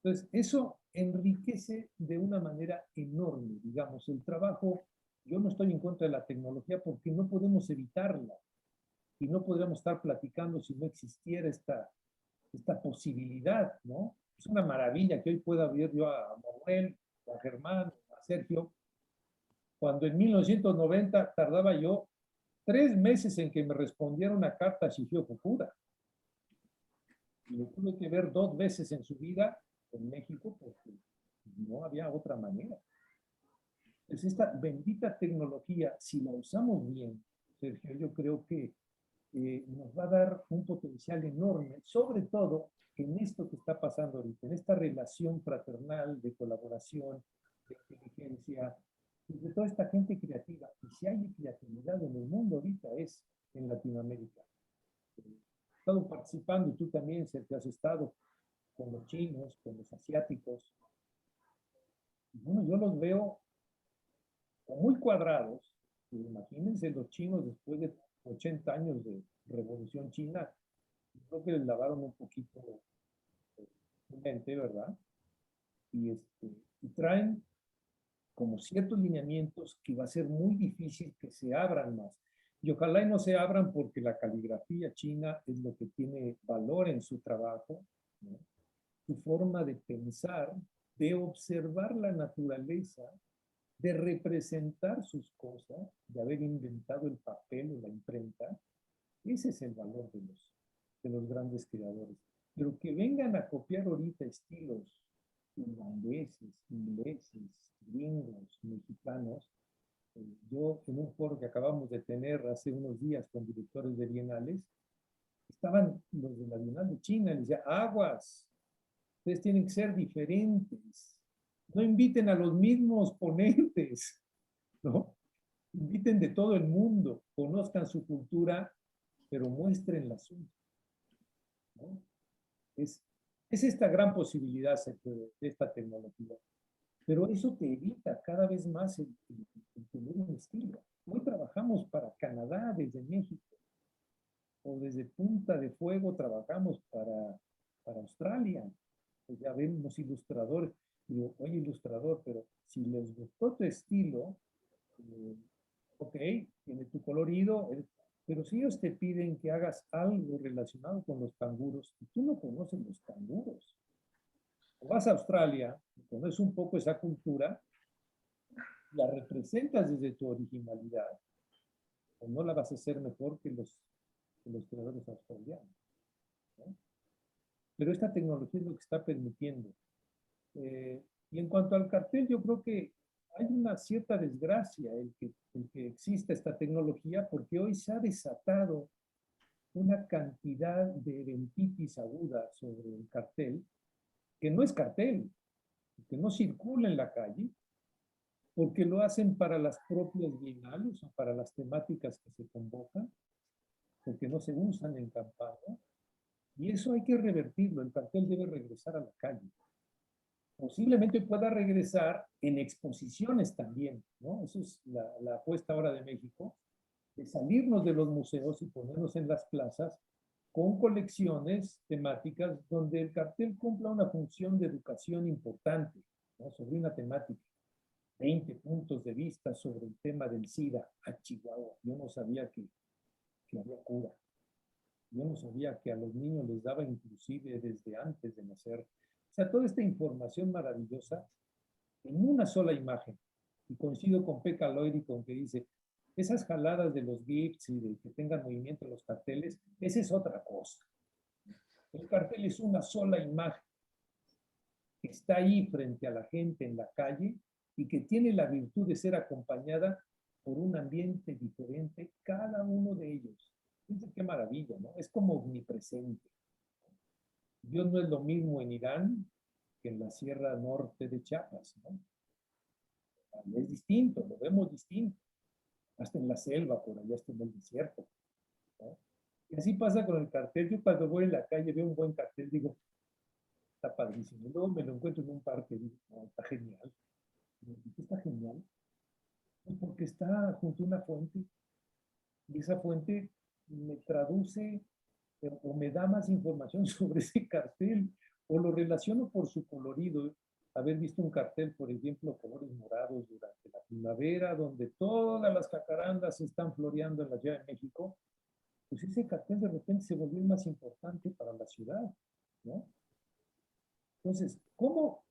Entonces, eso enriquece de una manera enorme, digamos, el trabajo. Yo no estoy en contra de la tecnología porque no podemos evitarla y no podríamos estar platicando si no existiera esta posibilidad, ¿no? Es una maravilla que hoy pueda ver yo a Manuel, a Germán, a Sergio, cuando en 1990 tardaba yo 3 meses en que me respondiera una carta a Shigeo Fukuda. Y lo tuve que ver 2 veces en su vida en México porque no había otra manera. Entonces esta bendita tecnología, si la usamos bien, Sergio, yo creo que nos va a dar un potencial enorme, sobre todo en esto que está pasando ahorita, en esta relación fraternal de colaboración, de inteligencia, de toda esta gente creativa. Y si hay creatividad en el mundo ahorita es en Latinoamérica. He estado participando, y tú también, Sergio, has estado con los chinos, con los asiáticos. Bueno, yo los veo muy cuadrados. Imagínense los chinos después de 80 años de revolución china, creo que les lavaron un poquito su mente, ¿verdad? Y traen como ciertos lineamientos que va a ser muy difícil que se abran más. Y ojalá y no se abran porque la caligrafía china es lo que tiene valor en su trabajo, ¿no? Su forma de pensar, de observar la naturaleza, de representar sus cosas, de haber inventado el papel o la imprenta. Ese es el valor de los grandes creadores. Pero que vengan a copiar ahorita estilos irlandeses, ingleses, gringos, mexicanos. Yo en un foro que acabamos de tener hace unos días con directores de bienales, estaban los de la Bienal de China y les decía, aguas, ustedes tienen que ser diferentes. No inviten a los mismos ponentes, ¿no? Inviten de todo el mundo, conozcan su cultura, pero muestren la suya, ¿no? Es esta gran posibilidad de esta tecnología. Pero eso te evita cada vez más el tener un estilo. Hoy trabajamos trabajamos para Canadá desde México, o desde Punta de Fuego trabajamos para Australia. Pues ya vemos ilustradores. Digo, oye, ilustrador, pero si les gustó tu estilo, ok, tiene tu colorido, pero si ellos te piden que hagas algo relacionado con los canguros, y tú no conoces los canguros, o vas a Australia, conoces un poco esa cultura, la representas desde tu originalidad, o no la vas a hacer mejor que los creadores australianos, ¿no? Pero esta tecnología es lo que está permitiendo. Y en cuanto al cartel, yo creo que hay una cierta desgracia el que exista esta tecnología, porque hoy se ha desatado una cantidad de eventitis aguda sobre el cartel, que no es cartel, que no circula en la calle, porque lo hacen para las propias bienales o para las temáticas que se convocan, porque no se usan en campaña, y eso hay que revertirlo. El cartel debe regresar a la calle. Posiblemente pueda regresar en exposiciones también, ¿no? Esa es la apuesta ahora de México, de salirnos de los museos y ponernos en las plazas con colecciones temáticas donde el cartel cumpla una función de educación importante, ¿no? Sobre una temática. 20 puntos de vista sobre el tema del SIDA a Chihuahua. Yo no sabía que había cura. Yo no sabía que a los niños les daba inclusive desde antes de nacer. O sea, toda esta información maravillosa en una sola imagen. Y coincido con Pekka Loiri con que dice, esas jaladas de los GIFs y de que tengan movimiento los carteles, esa es otra cosa. El cartel es una sola imagen que está ahí frente a la gente en la calle y que tiene la virtud de ser acompañada por un ambiente diferente, cada uno de ellos. Fíjense qué maravilla, ¿no? Es como omnipresente. Dios no es lo mismo en Irán que en la Sierra Norte de Chiapas, ¿no? Es distinto, lo vemos distinto. Hasta en la selva, por allá, hasta en el desierto, ¿no? Y así pasa con el cartel. Yo cuando voy en la calle veo un buen cartel, digo, está padrísimo. Y luego me lo encuentro en un parque y digo, no, está genial. ¿Por qué está genial? Pues porque está junto a una fuente y esa fuente me traduce o me da más información sobre ese cartel o lo relaciono por su colorido. Haber visto un cartel, por ejemplo, colores morados durante la primavera, donde todas las jacarandas están floreando en la Ciudad de México, pues ese cartel de repente se volvió más importante para la ciudad, ¿no? Entonces, ¿cómo,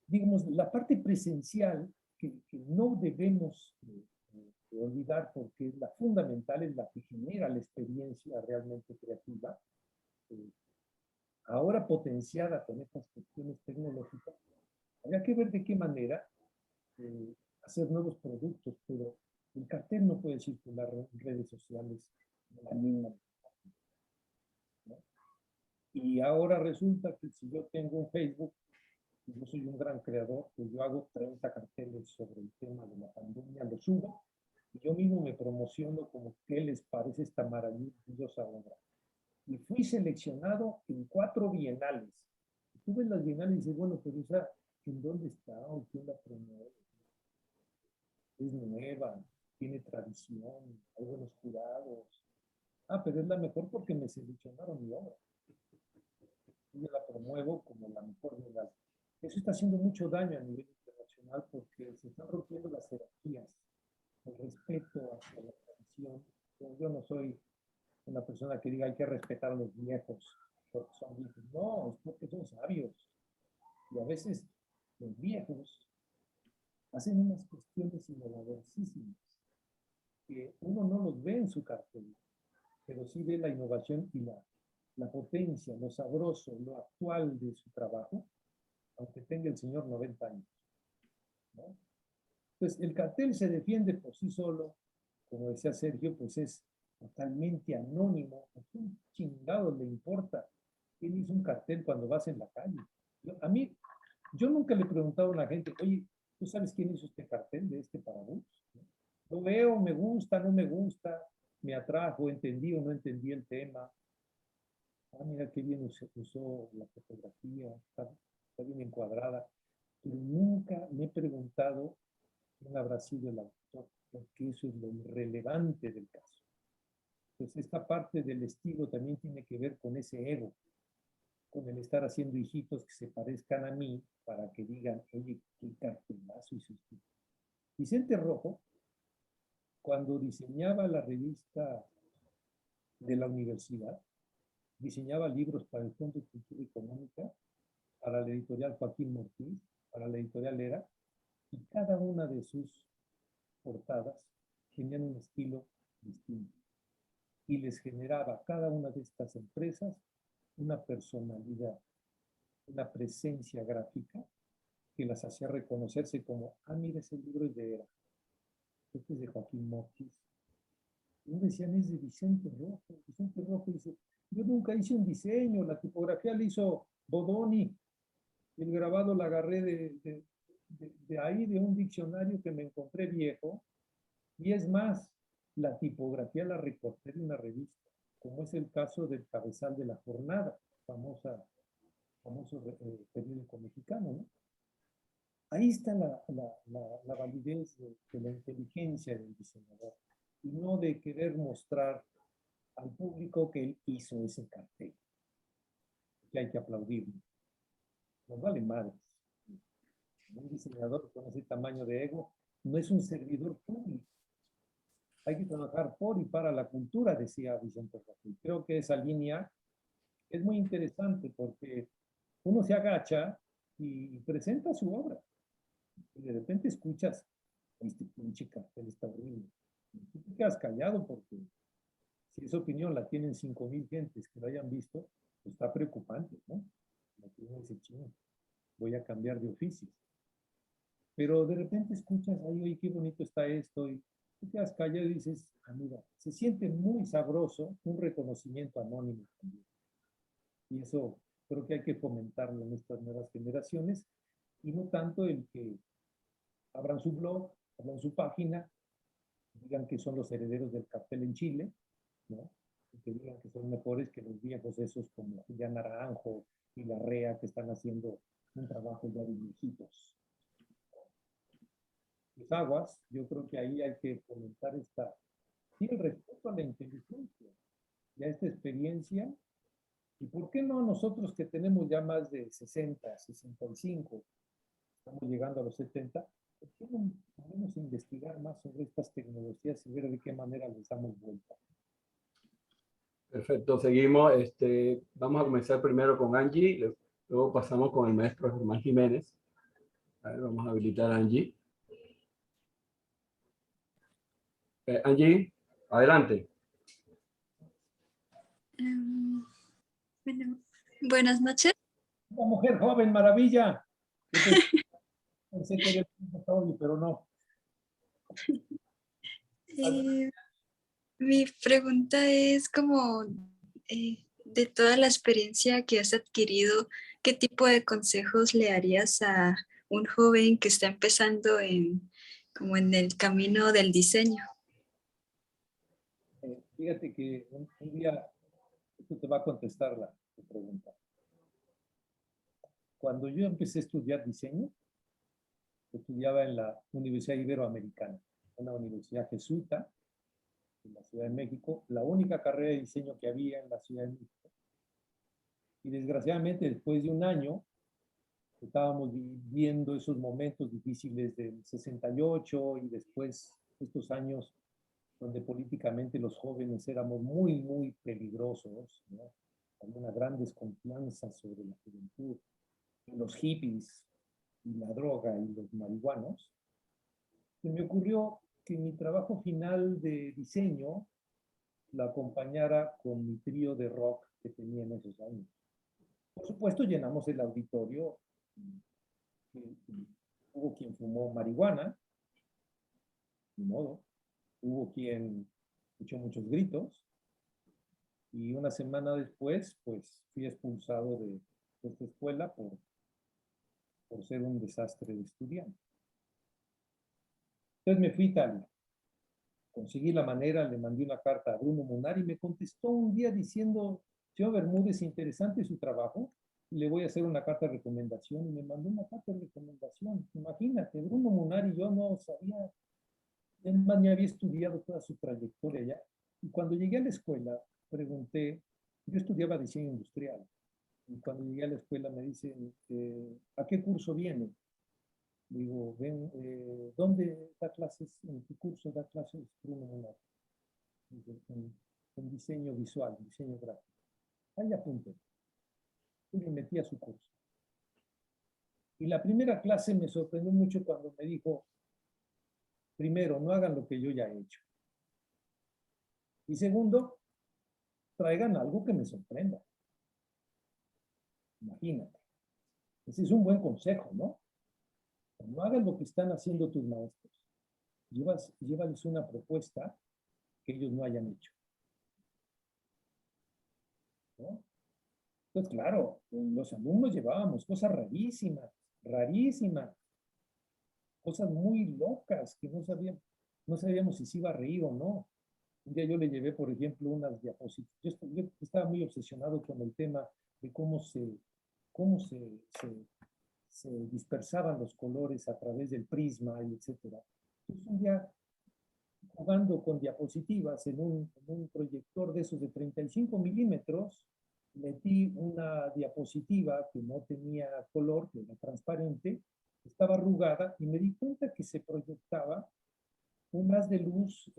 digamos, la parte presencial que no debemos olvidar porque la fundamental es la que genera la experiencia realmente creativa, ahora potenciada con estas cuestiones tecnológicas, habría que ver de qué manera hacer nuevos productos, pero el cartel no puede circular en redes sociales de la misma manera, ¿no? Y ahora resulta que si yo tengo un Facebook, y yo soy un gran creador, pues yo hago 30 carteles sobre el tema de la pandemia, lo subo, y yo mismo me promociono como qué les parece esta maravillosa obra. Y fui seleccionado en 4 bienales. Y tú ves las bienales y dices, bueno, pero esa, ¿en dónde está? ¿O quién la promueve? Es nueva, tiene tradición, hay buenos jurados. Ah, pero es la mejor porque me seleccionaron mi obra. Yo la promuevo como la mejor bienal. Eso está haciendo mucho daño a nivel internacional porque se están rompiendo las jerarquías, el respeto hacia la tradición. Yo no soy una persona que diga hay que respetar a los viejos porque son viejos. No, es porque son sabios. Y a veces los viejos hacen unas cuestiones innovadorísimas que uno no los ve en su cartel, pero sí ve la innovación y la potencia, lo sabroso, lo actual de su trabajo, aunque tenga el señor 90 años, ¿no? Entonces, el cartel se defiende por sí solo, como decía Sergio, pues es totalmente anónimo. ¿A quién chingado le importa quién hizo un cartel cuando vas en la calle? Yo nunca le he preguntado a la gente, oye, ¿tú sabes quién hizo este cartel de este parabús? Lo veo, me gusta, no me gusta, me atrajo, entendí o no entendí el tema. Ah, mira qué bien usó la fotografía, está bien encuadrada. Pero nunca me he preguntado quién habrá sido el autor. porque eso es lo irrelevante del caso. Entonces, esta parte del estilo también tiene que ver con ese ego, con el estar haciendo hijitos que se parezcan a mí para que digan, oye, qué cartelazo hizo usted. Vicente Rojo, cuando diseñaba la revista de la universidad, diseñaba libros para el Fondo de Cultura Económica, para la editorial Joaquín Mortiz, para la editorial Era, y cada una de sus portadas tenían un estilo distinto. Y les generaba a cada una de estas empresas una personalidad, una presencia gráfica que las hacía reconocerse como, ah, mira, ese libro es de Era, este es de Joaquín Mortiz. Y decían, es de Vicente Rojo. Vicente Rojo dice, yo nunca hice un diseño, la tipografía la hizo Bodoni, el grabado la agarré de ahí, de un diccionario que me encontré viejo, y es más, la tipografía la recorté de una revista, como es el caso del cabezal de La Jornada, famoso periódico mexicano, ¿no? Ahí está la validez de la inteligencia del diseñador, y no de querer mostrar al público que él hizo ese cartel, que hay que aplaudirlo. Nos vale madres. Un diseñador con ese tamaño de ego no es un servidor público. Hay que trabajar por y para la cultura, decía Vicente Rojo. Y creo que esa línea es muy interesante porque uno se agacha y presenta su obra. Y de repente escuchas, este pinche cartel está horrible. Y tú te quedas callado porque si esa opinión la tienen 5,000 gentes que lo hayan visto, pues está preocupante, ¿no? La que uno dice, chino, voy a cambiar de oficio. Pero de repente escuchas, ay, oye, qué bonito está esto, y tú te quedas callado y dices, ah, mira, se siente muy sabroso un reconocimiento anónimo también. Y eso creo que hay que fomentarlo en estas nuevas generaciones, y no tanto el que abran su blog, abran su página, digan que son los herederos del cartel en Chile, ¿no? Y que digan que son mejores que los viejos esos como Julián Naranjo y Larrea, que están haciendo un trabajo ya de viejitos. Pues aguas, yo creo que ahí hay que fomentar sí, el respeto a la inteligencia y a esta experiencia. ¿Y por qué no nosotros que tenemos ya más de 60, 65, estamos llegando a los 70, por qué no podemos investigar más sobre estas tecnologías y ver de qué manera les damos vuelta? Perfecto, seguimos. Vamos a comenzar primero con Angie, luego pasamos con el maestro Germán Jiménez. A ver, vamos a habilitar a Angie. Angie, adelante. Bueno, buenas noches. Una mujer joven, maravilla. Pensé que era el dinosaurio, pero no. Mi pregunta es como de toda la experiencia que has adquirido, ¿qué tipo de consejos le harías a un joven que está empezando como en el camino del diseño? Fíjate que un día, esto te va a contestar la pregunta. Cuando yo empecé a estudiar diseño, estudiaba en la Universidad Iberoamericana, una universidad jesuita en la Ciudad de México, la única carrera de diseño que había en la Ciudad de México. Y desgraciadamente, después de un año, estábamos viviendo esos momentos difíciles del 68 y después estos años donde políticamente los jóvenes éramos muy, muy peligrosos, ¿no? Había una gran desconfianza sobre la juventud, los hippies y la droga y los marihuanos. Se me ocurrió que mi trabajo final de diseño la acompañara con mi trío de rock que tenía en esos años. Por supuesto, llenamos el auditorio. Hubo quien fumó marihuana, de modo. Hubo quien escuchó muchos gritos. Y una semana después, pues fui expulsado de esta escuela por ser un desastre de estudiante. Entonces me fui a Italia. Conseguí la manera, le mandé una carta a Bruno Munari y me contestó un día diciendo, señor Bermúdez, interesante su trabajo, le voy a hacer una carta de recomendación, y me mandó una carta de recomendación. Imagínate, Bruno Munari, yo no sabía Además, me había estudiado toda su trayectoria ya. Y cuando llegué a la escuela, pregunté, yo estudiaba diseño industrial. Y cuando llegué a la escuela me dicen, ¿a qué curso viene? Digo, ven, ¿dónde da clases? ¿En qué curso da clases Bruno Munari? En diseño visual, diseño gráfico. Ahí apunté. Y me metí a su curso. Y la primera clase me sorprendió mucho cuando me dijo, primero, no hagan lo que yo ya he hecho. Y segundo, traigan algo que me sorprenda. Imagínate. Ese es un buen consejo, ¿no? No hagan lo que están haciendo tus maestros. Llévales una propuesta que ellos no hayan hecho. ¿No? Pues claro, los alumnos llevábamos cosas rarísimas, rarísimas, cosas muy locas que no sabíamos si se iba a reír o no. Un día yo le llevé, por ejemplo, unas diapositivas. Yo estaba muy obsesionado con el tema de cómo se dispersaban los colores a través del prisma, y etcétera. Entonces un día, jugando con diapositivas en un proyector de esos de 35 milímetros, metí una diapositiva que no tenía color, que era transparente, estaba arrugada, y me di cuenta que se proyectaba un haz de luz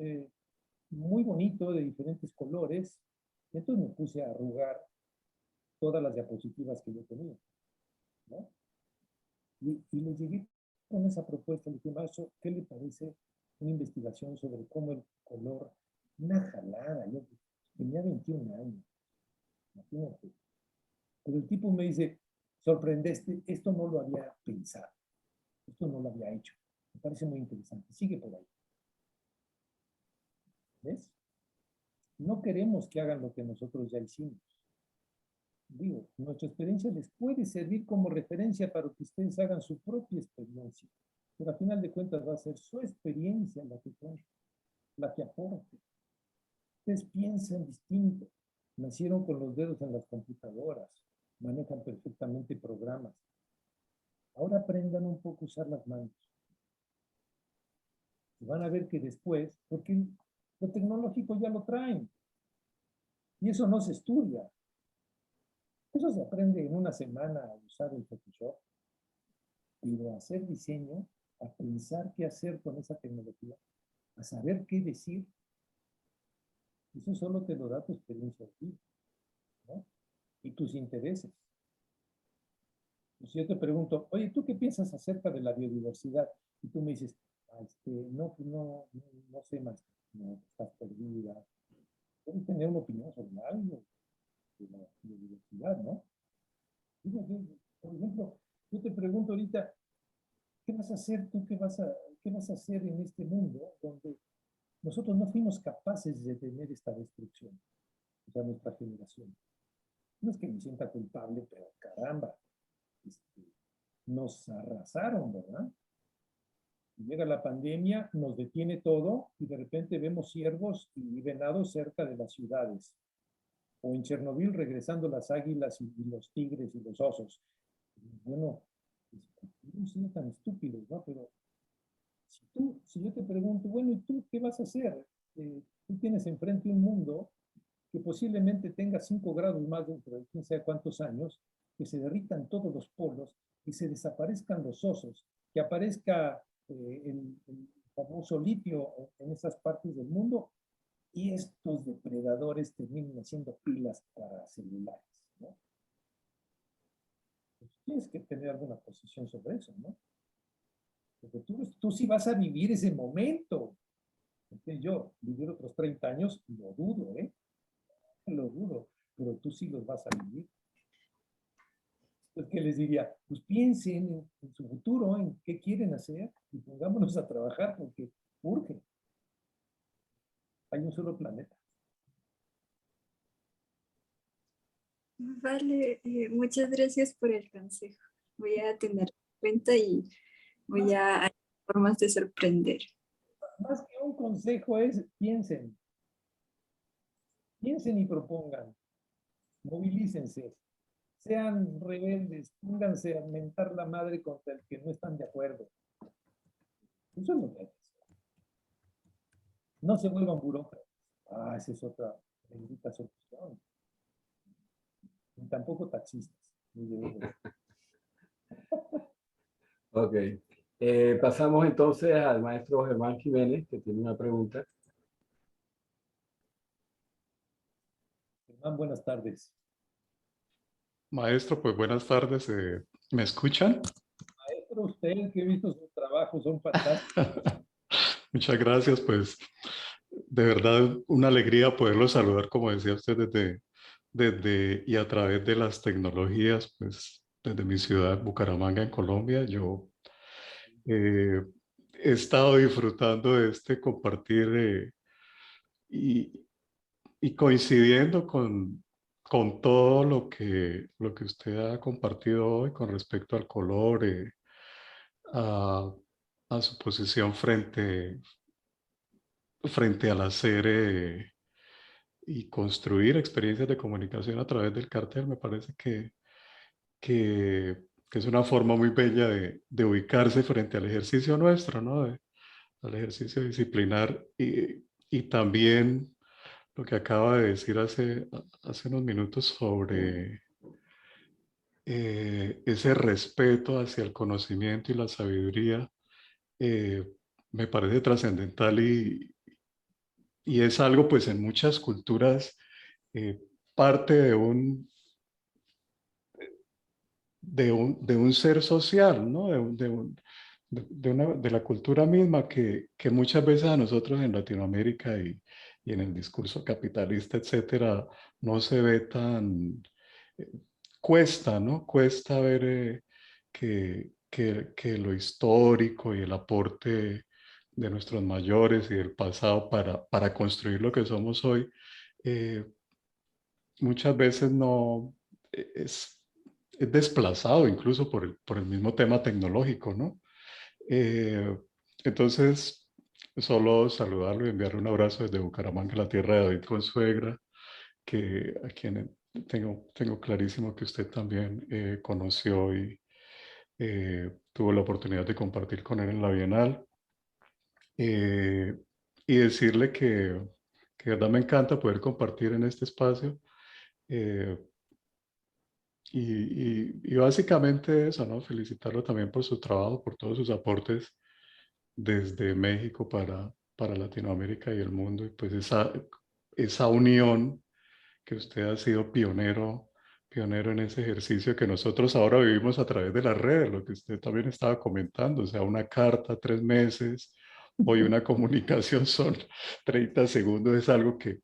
muy bonito, de diferentes colores. Entonces me puse a arrugar todas las diapositivas que yo tenía, ¿no? Y le llegué con esa propuesta, le dije, maestro, ¿qué le parece una investigación sobre cómo el color, una jalada? Yo tenía 21 años, imagínate. Pero el tipo me dice, sorprendeste, esto no lo había pensado, esto no lo había hecho. Me parece muy interesante, sigue por ahí. ¿Ves? No queremos que hagan lo que nosotros ya hicimos. Digo, nuestra experiencia les puede servir como referencia para que ustedes hagan su propia experiencia. Pero al final de cuentas va a ser su experiencia la que cuenta, la que aporte. Ustedes piensan distinto. Nacieron con los dedos en las computadoras. Manejan perfectamente programas. Ahora aprendan un poco a usar las manos. Y van a ver que después, porque lo tecnológico ya lo traen. Y eso no se estudia. Eso se aprende en una semana a usar el Photoshop. Pero a hacer diseño, a pensar qué hacer con esa tecnología, a saber qué decir, eso solo te lo da tu experiencia aquí, ¿no? Y tus intereses. Si yo te pregunto, oye, ¿tú qué piensas acerca de la biodiversidad? Y tú me dices, no sé más, no, estás perdida. Puedes tener una opinión sobre algo de la biodiversidad, ¿no? Por ejemplo, yo te pregunto ahorita, ¿qué vas a hacer tú? ¿Qué vas a hacer en este mundo donde nosotros no fuimos capaces de detener esta destrucción? O sea, nuestra generación. No es que me sienta culpable, pero caramba, nos arrasaron, ¿verdad? Llega la pandemia, nos detiene todo y de repente vemos ciervos y venados cerca de las ciudades. O en Chernobyl regresando las águilas y los tigres y los osos. Bueno, no son tan estúpidos, ¿no? Pero si yo te pregunto, bueno, ¿y tú qué vas a hacer? Tú tienes enfrente un mundo que posiblemente tenga 5 grados más dentro de quién sabe cuántos años, que se derritan todos los polos, que se desaparezcan los osos, que aparezca el famoso litio en esas partes del mundo, y estos depredadores terminan haciendo pilas para celulares, ¿no? Pues tienes que tener alguna posición sobre eso, ¿no? Porque tú sí vas a vivir ese momento. Porque yo, vivir otros 30 años, lo dudo, ¿eh? Lo dudo, pero tú sí los vas a vivir. Entonces, ¿qué les diría? Pues piensen en su futuro, en qué quieren hacer, y pongámonos a trabajar porque urge. Hay un solo planeta. Vale, muchas gracias por el consejo. Voy a tener en cuenta y voy a hallar formas de sorprender. Más que un consejo es piensen. Piensen y propongan. Movilícense. Sean rebeldes. Pónganse a mentar la madre contra el que no están de acuerdo. Eso es lo que hay que hacer. no se vuelvan burócratas. Esa es otra bendita solución. Ni tampoco taxistas. Ni de... Ok. Pasamos entonces al maestro Germán Jiménez, que tiene una pregunta. Germán, buenas tardes. Maestro, pues buenas tardes. ¿Me escuchan? Maestro, usted que he visto sus trabajos, son fantásticos. Muchas gracias, pues de verdad una alegría poderlo saludar, como decía usted, desde y a través de las tecnologías, pues desde mi ciudad, Bucaramanga, en Colombia. Yo he estado disfrutando de este compartir y, y coincidiendo con todo lo que usted ha compartido hoy con respecto al color, a, a su posición frente al hacer y construir experiencias de comunicación a través del cartel. Me parece que es una forma muy bella de ubicarse frente al ejercicio nuestro, ¿no? Al ejercicio disciplinar y también lo que acaba de decir hace unos minutos sobre ese respeto hacia el conocimiento y la sabiduría, eh, me parece trascendental y es algo pues en muchas culturas eh, parte de un ser social, ¿no? De la cultura misma que muchas veces a nosotros en Latinoamérica y en el discurso capitalista, etcétera, no se ve tan, eh, cuesta, ¿no? Cuesta ver que lo histórico y el aporte de nuestros mayores y del pasado para construir lo que somos hoy, eh, muchas veces no es, es desplazado incluso por el mismo tema tecnológico, ¿no? Eh, entonces, solo saludarlo y enviarle un abrazo desde Bucaramanga, la tierra de David Consuegra, que a quien tengo clarísimo que usted también conoció y tuvo la oportunidad de compartir con él en la Bienal. Eh, y decirle que de verdad me encanta poder compartir en este espacio. eh, y básicamente eso, ¿no? Felicitarlo también por su trabajo, por todos sus aportes desde México para Latinoamérica y el mundo. Y pues esa unión que usted ha sido pionero en ese ejercicio que nosotros ahora vivimos a través de las redes, lo que usted también estaba comentando, o sea, una carta, 3 meses, hoy una comunicación son 30 segundos, es algo que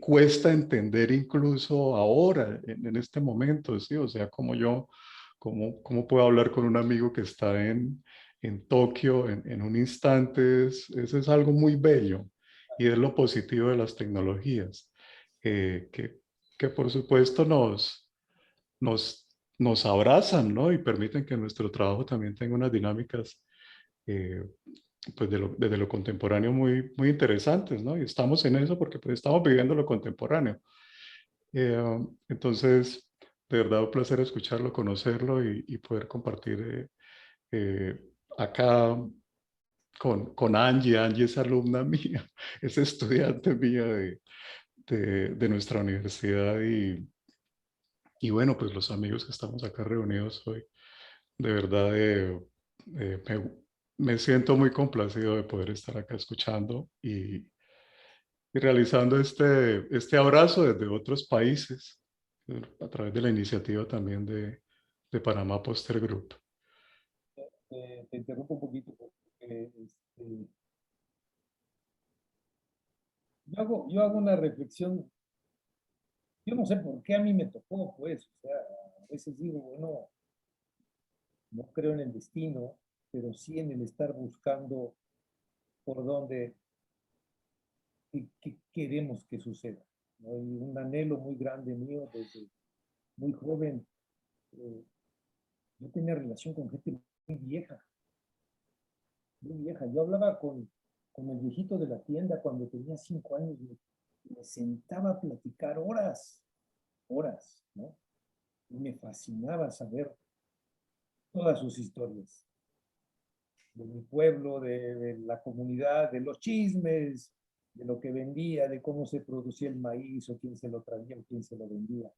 cuesta entender incluso ahora, en este momento, ¿sí? O sea, como yo, cómo puedo hablar con un amigo que está en Tokio en un instante, eso es algo muy bello y es lo positivo de las tecnologías, eh, que, que por supuesto nos, nos abrazan, ¿no? Y permiten que nuestro trabajo también tenga unas dinámicas eh, pues desde lo contemporáneo muy interesantes, ¿no? Y estamos en eso porque pues estamos viviendo lo contemporáneo. Entonces, de verdad un placer escucharlo, conocerlo y poder compartir acá con Angie. Angie es alumna mía, es estudiante mía de nuestra universidad y bueno, pues los amigos que estamos acá reunidos hoy, de verdad eh, me, me siento muy complacido de poder estar acá escuchando y realizando este abrazo desde otros países a través de la iniciativa también de Panamá Poster Group. Te interrumpo un poquito porque yo hago una reflexión. Yo no sé por qué a mí me tocó, pues, o sea, a veces digo, bueno, no creo en el destino, pero sí en el estar buscando por dónde qué queremos que suceda, ¿no? Y un anhelo muy grande mío desde muy joven. eh, yo tenía relación con gente muy vieja, muy vieja. Yo hablaba con el viejito de la tienda cuando tenía 5 años, me sentaba a platicar horas, ¿no? Y me fascinaba saber todas sus historias. mi pueblo, de la comunidad, de los chismes, de lo que vendía, de cómo se producía el maíz, o quién se lo traía, o quién se lo vendía.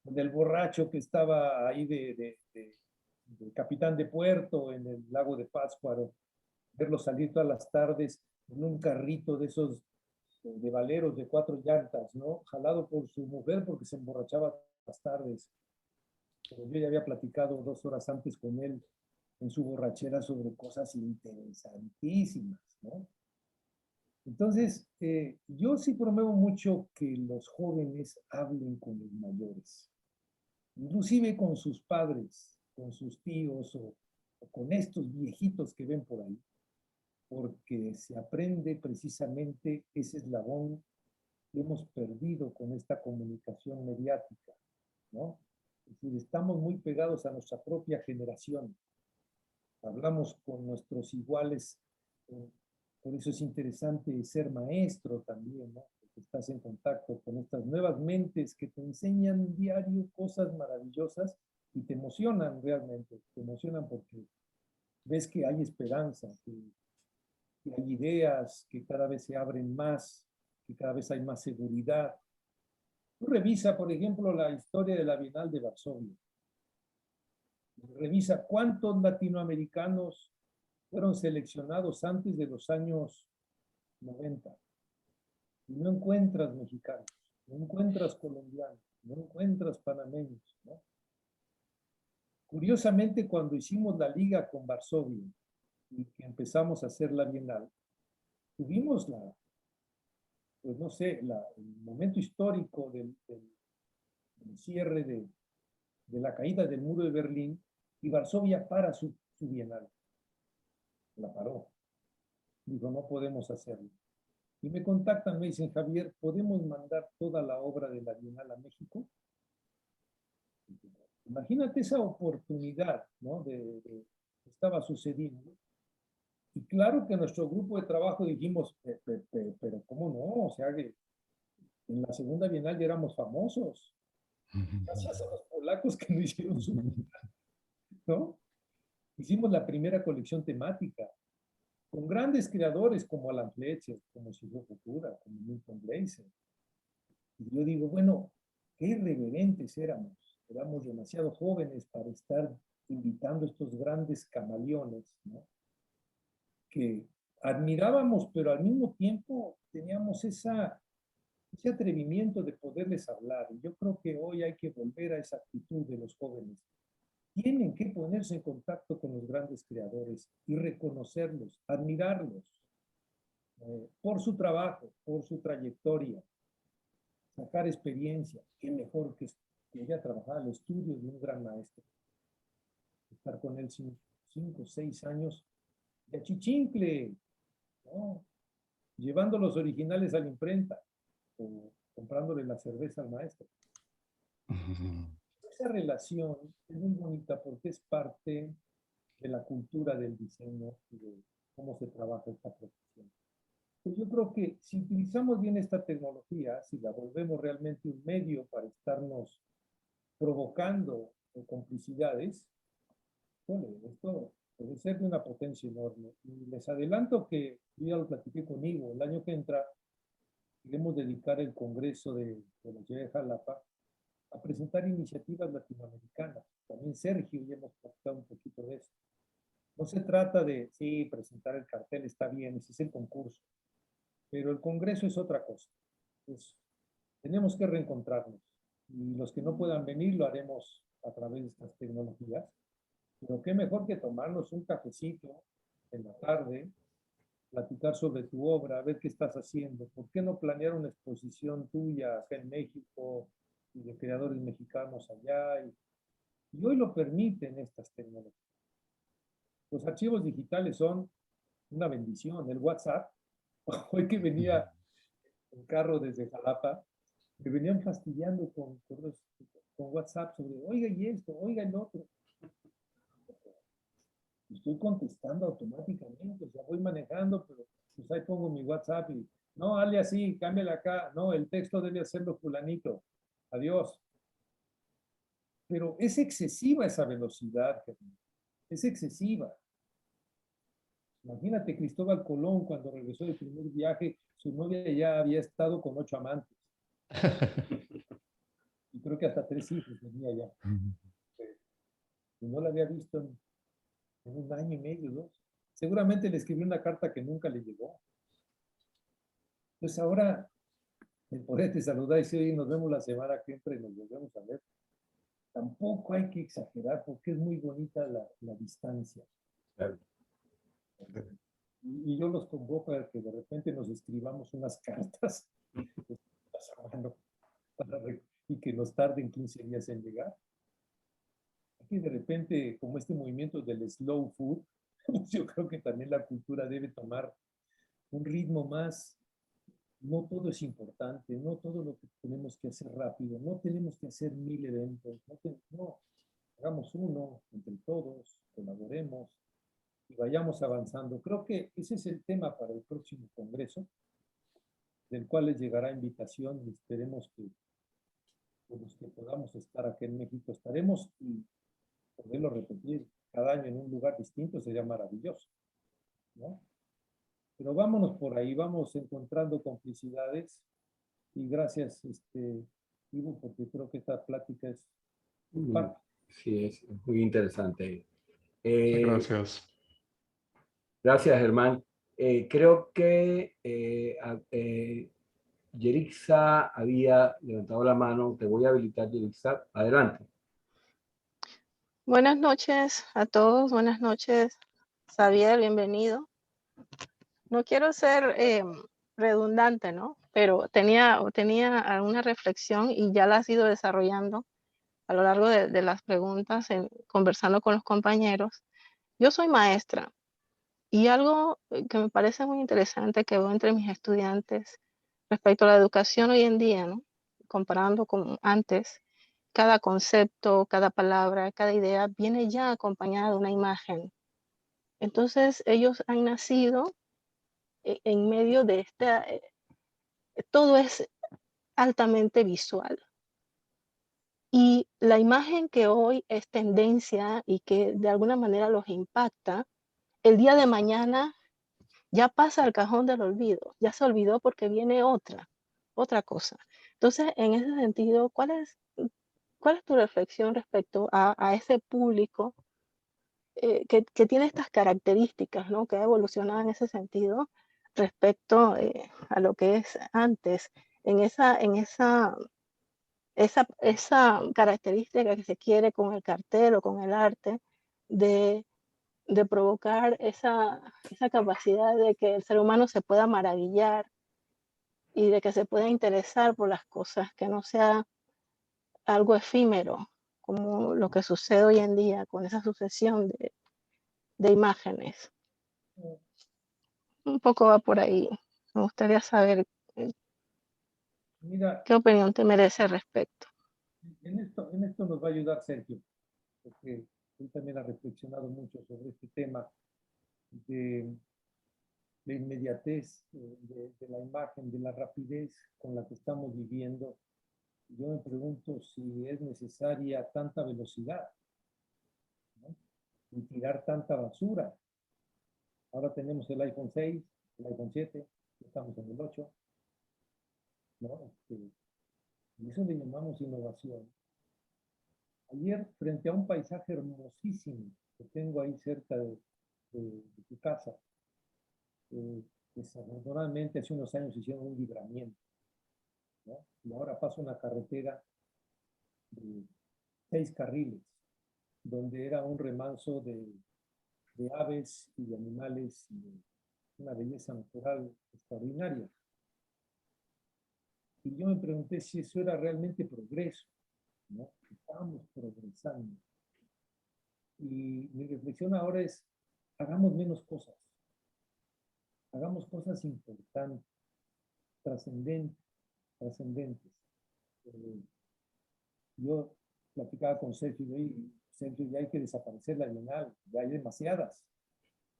Del borracho que estaba ahí de capitán de puerto en el lago de Pátzcuaro, verlo salir todas las tardes en un carrito de esos de valeros de 4 llantas, ¿no? Jalado por su mujer porque se emborrachaba las tardes. Pero yo ya había platicado 2 horas antes con él en su borrachera sobre cosas interesantísimas, ¿no? Entonces, yo sí promuevo mucho que los jóvenes hablen con los mayores, inclusive con sus padres, con sus tíos o con estos viejitos que ven por ahí, porque se aprende precisamente ese eslabón que hemos perdido con esta comunicación mediática, ¿no? Es decir, estamos muy pegados a nuestra propia generación. Hablamos con nuestros iguales, por eso es interesante ser maestro también, ¿no? Porque estás en contacto con estas nuevas mentes que te enseñan diario cosas maravillosas y te emocionan realmente, te emocionan porque ves que hay esperanza, que hay ideas, que cada vez se abren más, que cada vez hay más seguridad. Tú revisa, por ejemplo, la historia de la Bienal de Varsovia. Revisa cuántos latinoamericanos fueron seleccionados antes de los años 90. Y no encuentras mexicanos, no encuentras colombianos, no encuentras panameños, ¿no? Curiosamente, cuando hicimos la liga con Varsovia y que empezamos a hacer la Bienal, tuvimos pues no sé, el momento histórico del cierre de la caída del muro de Berlín, y Varsovia para su Bienal. La paró. Dijo, no podemos hacerlo. Y me contactan, me dicen, Javier, ¿podemos mandar toda la obra de la Bienal a México? Imagínate esa oportunidad, ¿no? Que estaba sucediendo. Y claro que nuestro grupo de trabajo dijimos, pero ¿cómo no? O sea, que en la segunda Bienal ya éramos famosos. Gracias a los polacos que nos hicieron su, ¿no? Hicimos la primera colección temática con grandes creadores como Alan Fletcher, como Silvio Futura, como Milton Glaser. Y yo digo, bueno, qué irreverentes éramos. Éramos demasiado jóvenes para estar invitando a estos grandes camaleones, ¿no? Que admirábamos, pero al mismo tiempo teníamos ese atrevimiento de poderles hablar. Y yo creo que hoy hay que volver a esa actitud de los jóvenes. Tienen que ponerse en contacto con los grandes creadores y reconocerlos, admirarlos por su trabajo, por su trayectoria, sacar experiencia. Qué mejor que ella trabajara en el estudio de un gran maestro. Estar con él 5 o 6 años de achichincle, ¿no? Llevando los originales a la imprenta o comprándole la cerveza al maestro. Esa relación es muy bonita porque es parte de la cultura del diseño y de cómo se trabaja esta profesión. Pues yo creo que si utilizamos bien esta tecnología, si la volvemos realmente un medio para estarnos provocando complicidades, bueno, esto puede ser de una potencia enorme. Y les adelanto que yo ya lo platiqué conmigo, el año que entra queremos dedicar el Congreso de la ciudad de Jalapa a presentar iniciativas latinoamericanas. También Sergio ya hemos platicado un poquito de eso. No se trata de, sí, presentar el cartel está bien, ese es el concurso, pero el Congreso es otra cosa. Pues, tenemos que reencontrarnos y los que no puedan venir lo haremos a través de estas tecnologías, pero qué mejor que tomarnos un cafecito en la tarde, platicar sobre tu obra, ver qué estás haciendo. ¿Por qué no planear una exposición tuya acá en México y de creadores mexicanos allá? Y hoy lo permiten estas tecnologías. Los archivos digitales son una bendición. El WhatsApp, hoy que venía en carro desde Jalapa, me venían fastidiando con WhatsApp sobre, oiga, y esto, oiga, el otro. Estoy contestando automáticamente, o sea, voy manejando, pero pues ahí pongo mi WhatsApp y, no, hazle así, cámbiale acá, no, el texto debe hacerlo fulanito, adiós. Pero es excesiva esa velocidad, es excesiva. Imagínate, Cristóbal Colón, cuando regresó del primer viaje, su novia ya había estado con 8 amantes. Y creo que hasta 3 hijos tenía ya. Y no la había visto en 1 año y medio, 2. Seguramente le escribió una carta que nunca le llegó. Pues ahora, el poderte saludar y decir, oye, nos vemos la semana que entra y nos volvemos a ver. Tampoco hay que exagerar porque es muy bonita la distancia. Claro. Y yo los convoco a que de repente nos escribamos unas cartas a mano y que nos tarden 15 días en llegar. Aquí de repente, como este movimiento del slow food, pues yo creo que también la cultura debe tomar un ritmo más. No todo es importante, no todo lo que tenemos que hacer rápido, no tenemos que hacer 1000 eventos, no, hagamos uno entre todos, colaboremos y vayamos avanzando. Creo que ese es el tema para el próximo congreso, del cual les llegará invitación y esperemos que los que podamos estar aquí en México estaremos y poderlo repetir cada año en un lugar distinto sería maravilloso, ¿no? Pero vámonos por ahí, vamos encontrando complicidades y gracias, Ivo, porque creo que esta plática es parte. Sí, es muy interesante. Gracias. Gracias, Germán. Creo que Yerixa había levantado la mano. Te voy a habilitar, Yerixa. Adelante. Buenas noches a todos, buenas noches, Xavier, bienvenido. No quiero ser redundante, ¿no? Pero tenía alguna reflexión y ya la has ido desarrollando a lo largo de las preguntas, conversando con los compañeros. Yo soy maestra y algo que me parece muy interesante que veo entre mis estudiantes respecto a la educación hoy en día, ¿no? Comparando con antes, cada concepto, cada palabra, cada idea viene ya acompañada de una imagen. Entonces ellos han nacido en medio de todo es altamente visual. Y la imagen que hoy es tendencia y que de alguna manera los impacta, el día de mañana ya pasa al cajón del olvido, ya se olvidó porque viene otra cosa. Entonces, en ese sentido, ¿cuál es tu reflexión respecto a ese público que tiene estas características, ¿no? Que ha evolucionado en ese sentido respecto a lo que es antes, en esa característica que se quiere con el cartel o con el arte de provocar esa capacidad de que el ser humano se pueda maravillar y de que se pueda interesar por las cosas, que no sea algo efímero, como lo que sucede hoy en día con esa sucesión de imágenes. Un poco va por ahí. Me gustaría saber Mira, qué opinión te merece al respecto. en esto nos va a ayudar Sergio, porque él también ha reflexionado mucho sobre este tema de inmediatez, de la imagen, de la rapidez con la que estamos viviendo. Yo me pregunto si es necesaria tanta velocidad, ¿no? Y tirar tanta basura. Ahora tenemos el iPhone 6, el iPhone 7, estamos en el 8, ¿no? Y eso le llamamos innovación. Ayer, frente a un paisaje hermosísimo que tengo ahí cerca de tu casa, desafortunadamente hace unos años hicieron un libramiento, ¿no? Y ahora pasa una carretera de 6 carriles, donde era un remanso de aves y de animales, y de una belleza natural extraordinaria. Y yo me pregunté si eso era realmente progreso, ¿no? Estábamos progresando. Y mi reflexión ahora es, hagamos menos cosas. Hagamos cosas importantes, trascendentes. Yo platicaba con Sergio y Sergio, ya hay que desaparecer la Bienal, ya hay demasiadas.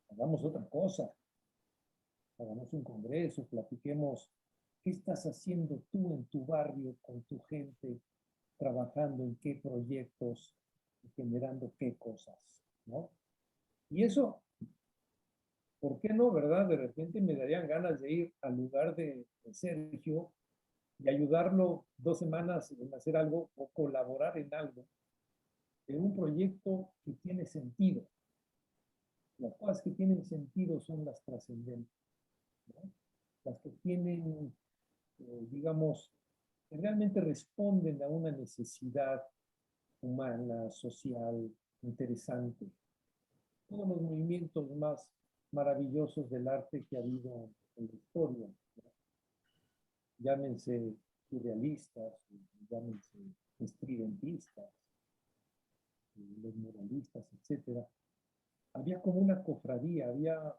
Hagamos otra cosa. Hagamos un congreso, platiquemos. ¿Qué estás haciendo tú en tu barrio con tu gente? Trabajando en qué proyectos, generando qué cosas, ¿no? Y eso ¿por qué no, verdad? De repente me darían ganas de ir al lugar de Sergio y ayudarlo 2 semanas en hacer algo o colaborar en algo, en un proyecto que tiene sentido. Las cosas que tienen sentido son las trascendentes, ¿no? Las que tienen, digamos, que realmente responden a una necesidad humana, social, interesante. Todos los movimientos más maravillosos del arte que ha habido en la historia, ¿no? Llámense surrealistas, llámense estridentistas, los muralistas, etcétera. Había como una cofradía, había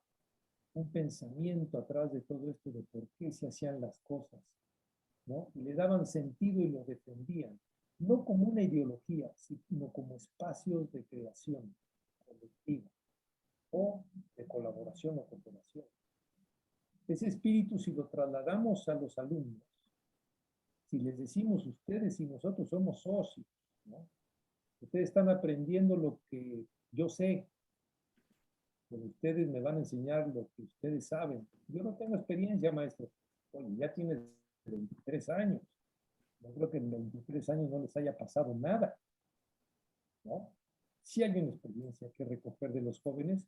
un pensamiento atrás de todo esto de por qué se hacían las cosas, ¿no? Y le daban sentido y lo defendían, no como una ideología, sino como espacios de creación colectiva o de colaboración o cooperación. Ese espíritu, si lo trasladamos a los alumnos, si les decimos ustedes y nosotros somos socios, ¿no? Ustedes están aprendiendo lo que yo sé, pero ustedes me van a enseñar lo que ustedes saben. Yo no tengo experiencia, maestro. Oye, ya tienes 23 años. No creo que en 23 años no les haya pasado nada, ¿no? Sí hay una experiencia que recoger de los jóvenes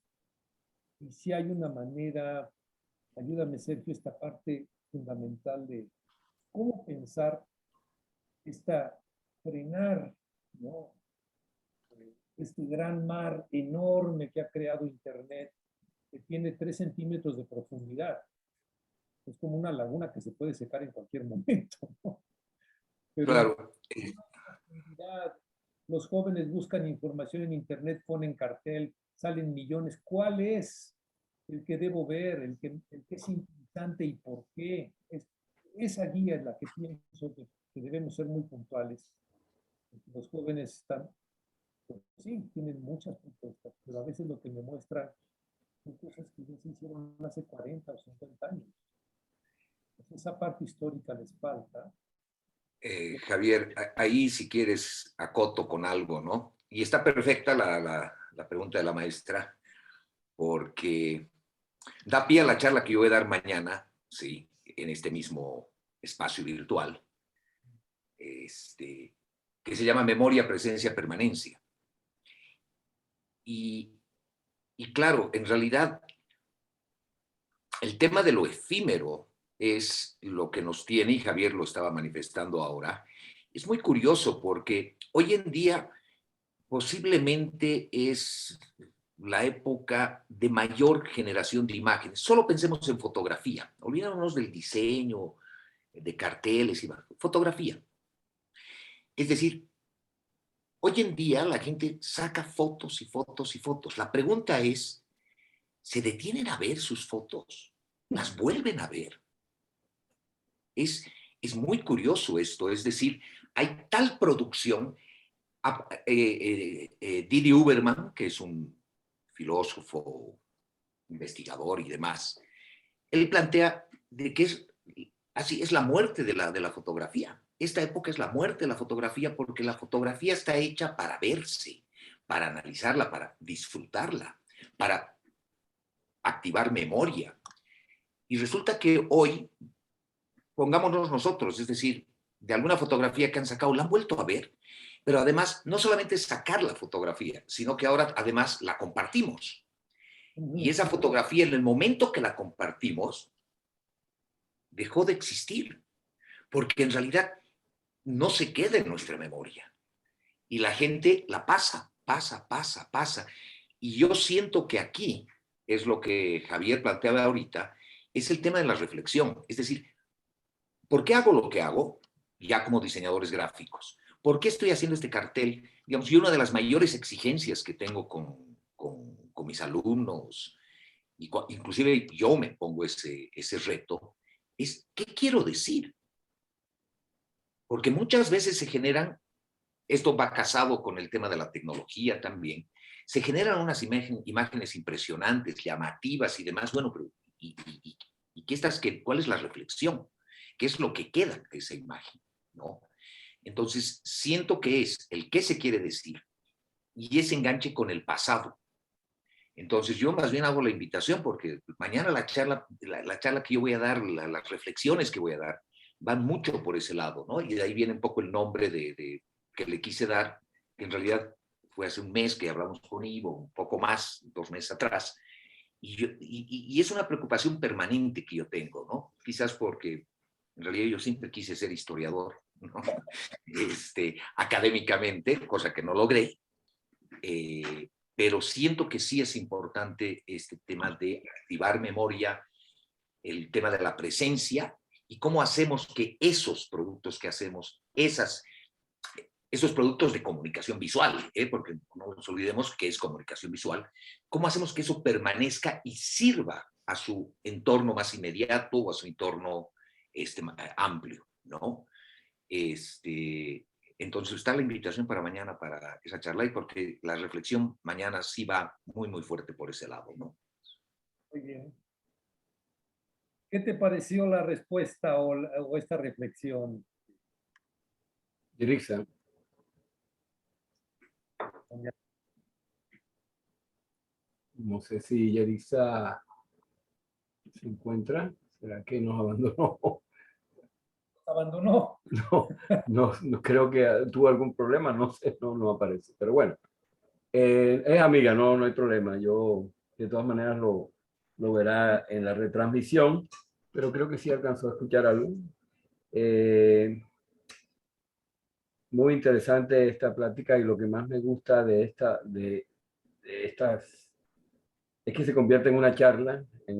y sí hay una manera, ayúdame Sergio, esta parte fundamental de cómo pensar frenar, ¿no? Este gran mar enorme que ha creado Internet, que tiene 3 centímetros de profundidad. Es como una laguna que se puede secar en cualquier momento, ¿no? Pero Claro. los jóvenes buscan información en Internet, ponen cartel, salen millones. ¿Cuál es el que debo ver? El que es interesante y por qué. Esa guía es la que pienso que debemos ser muy puntuales. Los jóvenes están, pues, sí, tienen muchas propuestas, pero a veces lo que me muestran son cosas que ya se hicieron hace 40 o 50 años. Entonces, esa parte histórica les falta. Javier, ahí si quieres acoto con algo, ¿no? Y está perfecta la pregunta de la maestra, porque da pie a la charla que yo voy a dar mañana, sí, en este mismo espacio virtual, que se llama Memoria, Presencia, Permanencia. Y claro, en realidad, el tema de lo efímero es lo que nos tiene, y Javier lo estaba manifestando ahora. Es muy curioso porque hoy en día posiblemente es la época de mayor generación de imágenes. Solo pensemos en fotografía. Olvidémonos del diseño, de carteles y fotografía. Es decir, hoy en día la gente saca fotos y fotos y fotos. La pregunta es, ¿se detienen a ver sus fotos? ¿Las vuelven a ver? Es muy curioso esto, es decir, hay tal producción. Didi Uberman, que es un filósofo, investigador y demás, él plantea de que es la muerte de la fotografía. Esta época es la muerte de la fotografía porque la fotografía está hecha para verse, para analizarla, para disfrutarla, para activar memoria. Y resulta que hoy, pongámonos nosotros, es decir, de alguna fotografía que han sacado, la han vuelto a ver, pero además no solamente sacar la fotografía, sino que ahora además la compartimos. Y esa fotografía, en el momento que la compartimos, dejó de existir, porque en realidad no se queda en nuestra memoria. Y la gente la pasa. Y yo siento que aquí es lo que Javier planteaba ahorita, es el tema de la reflexión. Es decir, ¿por qué hago lo que hago? Ya como diseñadores gráficos. ¿Por qué estoy haciendo este cartel? Digamos, y una de las mayores exigencias que tengo con mis alumnos, inclusive yo me pongo ese reto, es ¿qué quiero decir? Porque muchas veces se generan, esto va casado con el tema de la tecnología también, se generan unas imágenes impresionantes, llamativas y demás. Bueno, pero ¿cuál es la reflexión? ¿Qué es lo que queda de esa imagen? ¿No? Entonces, siento que es el qué se quiere decir y ese enganche con el pasado. Entonces yo más bien hago la invitación porque mañana la charla que yo voy a dar, las reflexiones que voy a dar, van mucho por ese lado, ¿no? Y de ahí viene un poco el nombre que le quise dar, que en realidad fue hace un mes que hablamos con Ivo, un poco más, 2 meses atrás, y es una preocupación permanente que yo tengo, ¿no? Quizás porque en realidad yo siempre quise ser historiador, ¿no? Académicamente, cosa que no logré, pero siento que sí es importante este tema de activar memoria, el tema de la presencia y cómo hacemos que esos productos que hacemos, esos productos de comunicación visual, porque no nos olvidemos que es comunicación visual, cómo hacemos que eso permanezca y sirva a su entorno más inmediato o a su entorno amplio, ¿no? Entonces está la invitación para mañana para esa charla y porque la reflexión mañana sí va muy, muy fuerte por ese lado, ¿no? Muy bien. ¿Qué te pareció la respuesta o esta reflexión? Yerixa, no sé si Yerixa se encuentra. ¿Será que nos abandonó? ¿Abandonó? No creo que tuvo algún problema, no sé, no aparece. Pero bueno, es amiga, no hay problema. Yo de todas maneras lo verá en la retransmisión, pero creo que sí alcanzó a escuchar algo. Muy interesante esta plática y lo que más me gusta de estas es que se convierte en una charla, en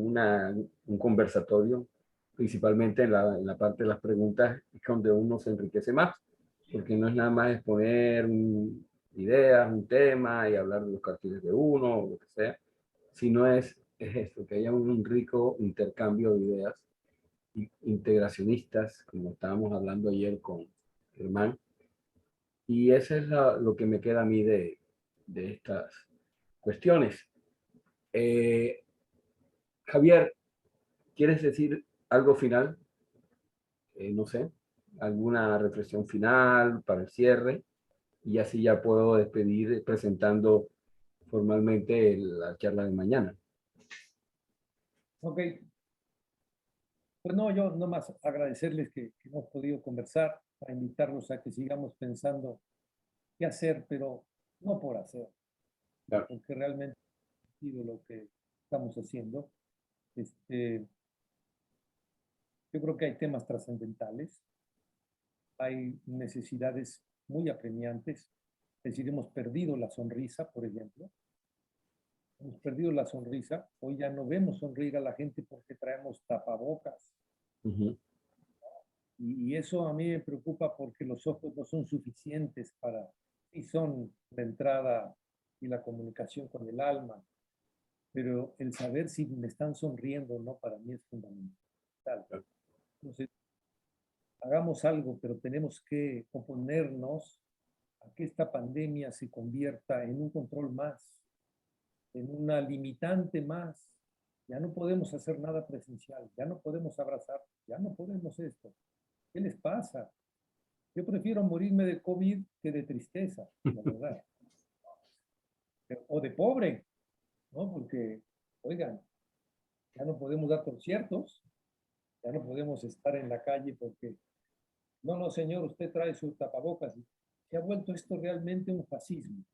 un conversatorio, principalmente en la parte de las preguntas, es donde uno se enriquece más, porque no es nada más exponer ideas, un tema y hablar de los carteles de uno o lo que sea, sino es esto, que haya un rico intercambio de ideas integracionistas, como estábamos hablando ayer con Germán, y eso es lo que me queda a mí de estas cuestiones. Javier, ¿quieres decir algo final? No sé, alguna reflexión final para el cierre, y así ya puedo despedir presentando formalmente la charla de mañana. Ok. Pues no, yo nomás agradecerles que hemos podido conversar, para invitarlos a que sigamos pensando qué hacer, pero no por hacer, Claro. porque realmente ha sido lo que estamos haciendo. Yo creo que hay temas trascendentales, hay necesidades muy apremiantes. Es decir, hemos perdido la sonrisa, por ejemplo. Hemos perdido la sonrisa. Hoy ya no vemos sonreír a la gente porque traemos tapabocas. Y eso a mí me preocupa porque los ojos no son suficientes y son la entrada y la comunicación con el alma. Pero el saber si me están sonriendo o no, para mí es fundamental. Entonces, hagamos algo, pero tenemos que oponernos a que esta pandemia se convierta en un control más, en una limitante más. Ya no podemos hacer nada presencial, ya no podemos abrazar, ya no podemos esto. ¿Qué les pasa? Yo prefiero morirme de COVID que de tristeza, la verdad. O de pobre, ¿no? Porque, oigan, ya no podemos dar conciertos, ya no podemos estar en la calle porque, no, señor, usted trae su tapabocas. Se ha vuelto esto realmente un fascismo,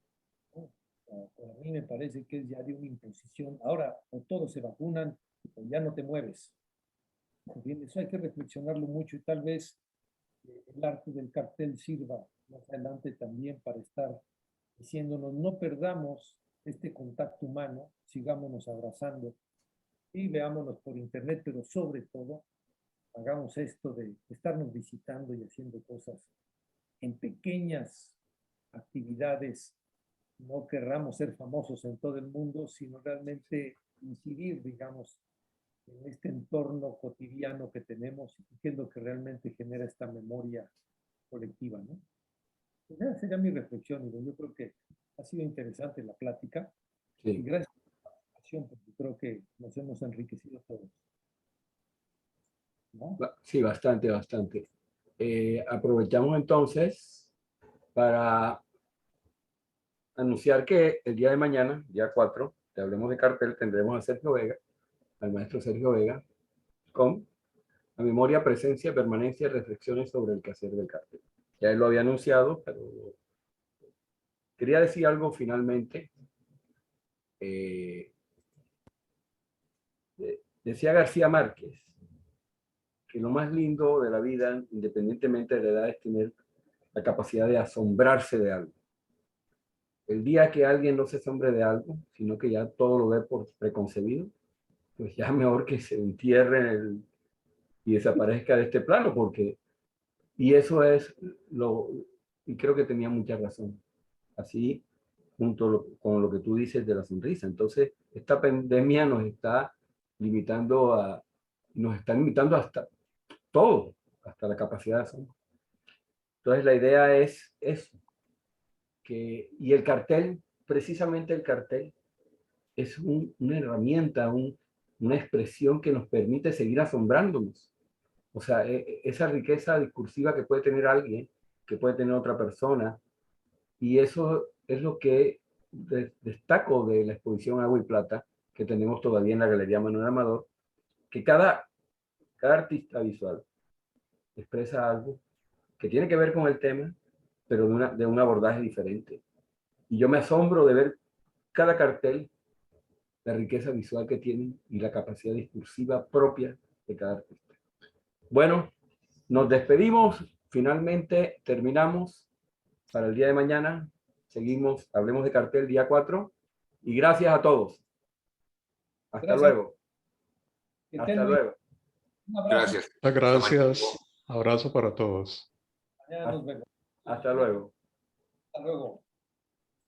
¿no? A mí me parece que es ya de una imposición. Ahora, o todos se vacunan, o ya no te mueves. Bien, eso hay que reflexionarlo mucho y tal vez el arte del cartel sirva más adelante también para estar diciéndonos no perdamos este contacto humano, sigámonos abrazando y veámonos por internet, pero sobre todo hagamos esto de estarnos visitando y haciendo cosas en pequeñas actividades. No querramos ser famosos en todo el mundo, sino realmente incidir, digamos, en este entorno cotidiano que tenemos y qué es lo que realmente genera esta memoria colectiva, ¿no? Pues esa sería mi reflexión, y yo creo que ha sido interesante la plática. Sí. Y gracias por la participación, porque creo que nos hemos enriquecido todos, ¿no? Sí, bastante. Aprovechamos entonces para anunciar que el día de mañana, día 4, de Hablemos de Cartel, tendremos a Sergio Vega, al maestro Sergio Vega, con la memoria, presencia, permanencia y reflexiones sobre el quehacer del cartel. Ya él lo había anunciado, pero quería decir algo finalmente. Decía García Márquez que lo más lindo de la vida, independientemente de la edad, es tener la capacidad de asombrarse de algo. El día que alguien no se asombre de algo, sino que ya todo lo ve por preconcebido, pues ya mejor que se entierre y desaparezca de este plano, porque, y eso es y creo que tenía mucha razón. Así, junto con lo que tú dices de la sonrisa. Entonces, esta pandemia nos está limitando hasta todo, hasta la capacidad de asombro. Entonces, la idea es eso, y el cartel, precisamente el cartel, es una herramienta, una expresión que nos permite seguir asombrándonos. O sea, esa riqueza discursiva que puede tener alguien, que puede tener otra persona, y eso es lo que destaco de la exposición Agua y Plata, que tenemos todavía en la Galería Manuel Amador, que cada artista visual expresa algo que tiene que ver con el tema, pero de un abordaje diferente. Y yo me asombro de ver cada cartel, la riqueza visual que tienen y la capacidad discursiva propia de cada artista. Bueno, nos despedimos. Finalmente terminamos para el día de mañana. Seguimos, Hablemos de Cartel, día 4. Y gracias a todos. Hasta Gracias. luego. Que Hasta estén muy- luego. Un abrazo. Gracias. Muchas gracias. Abrazo para todos. Mañana nos vemos. Hasta luego. Hasta luego.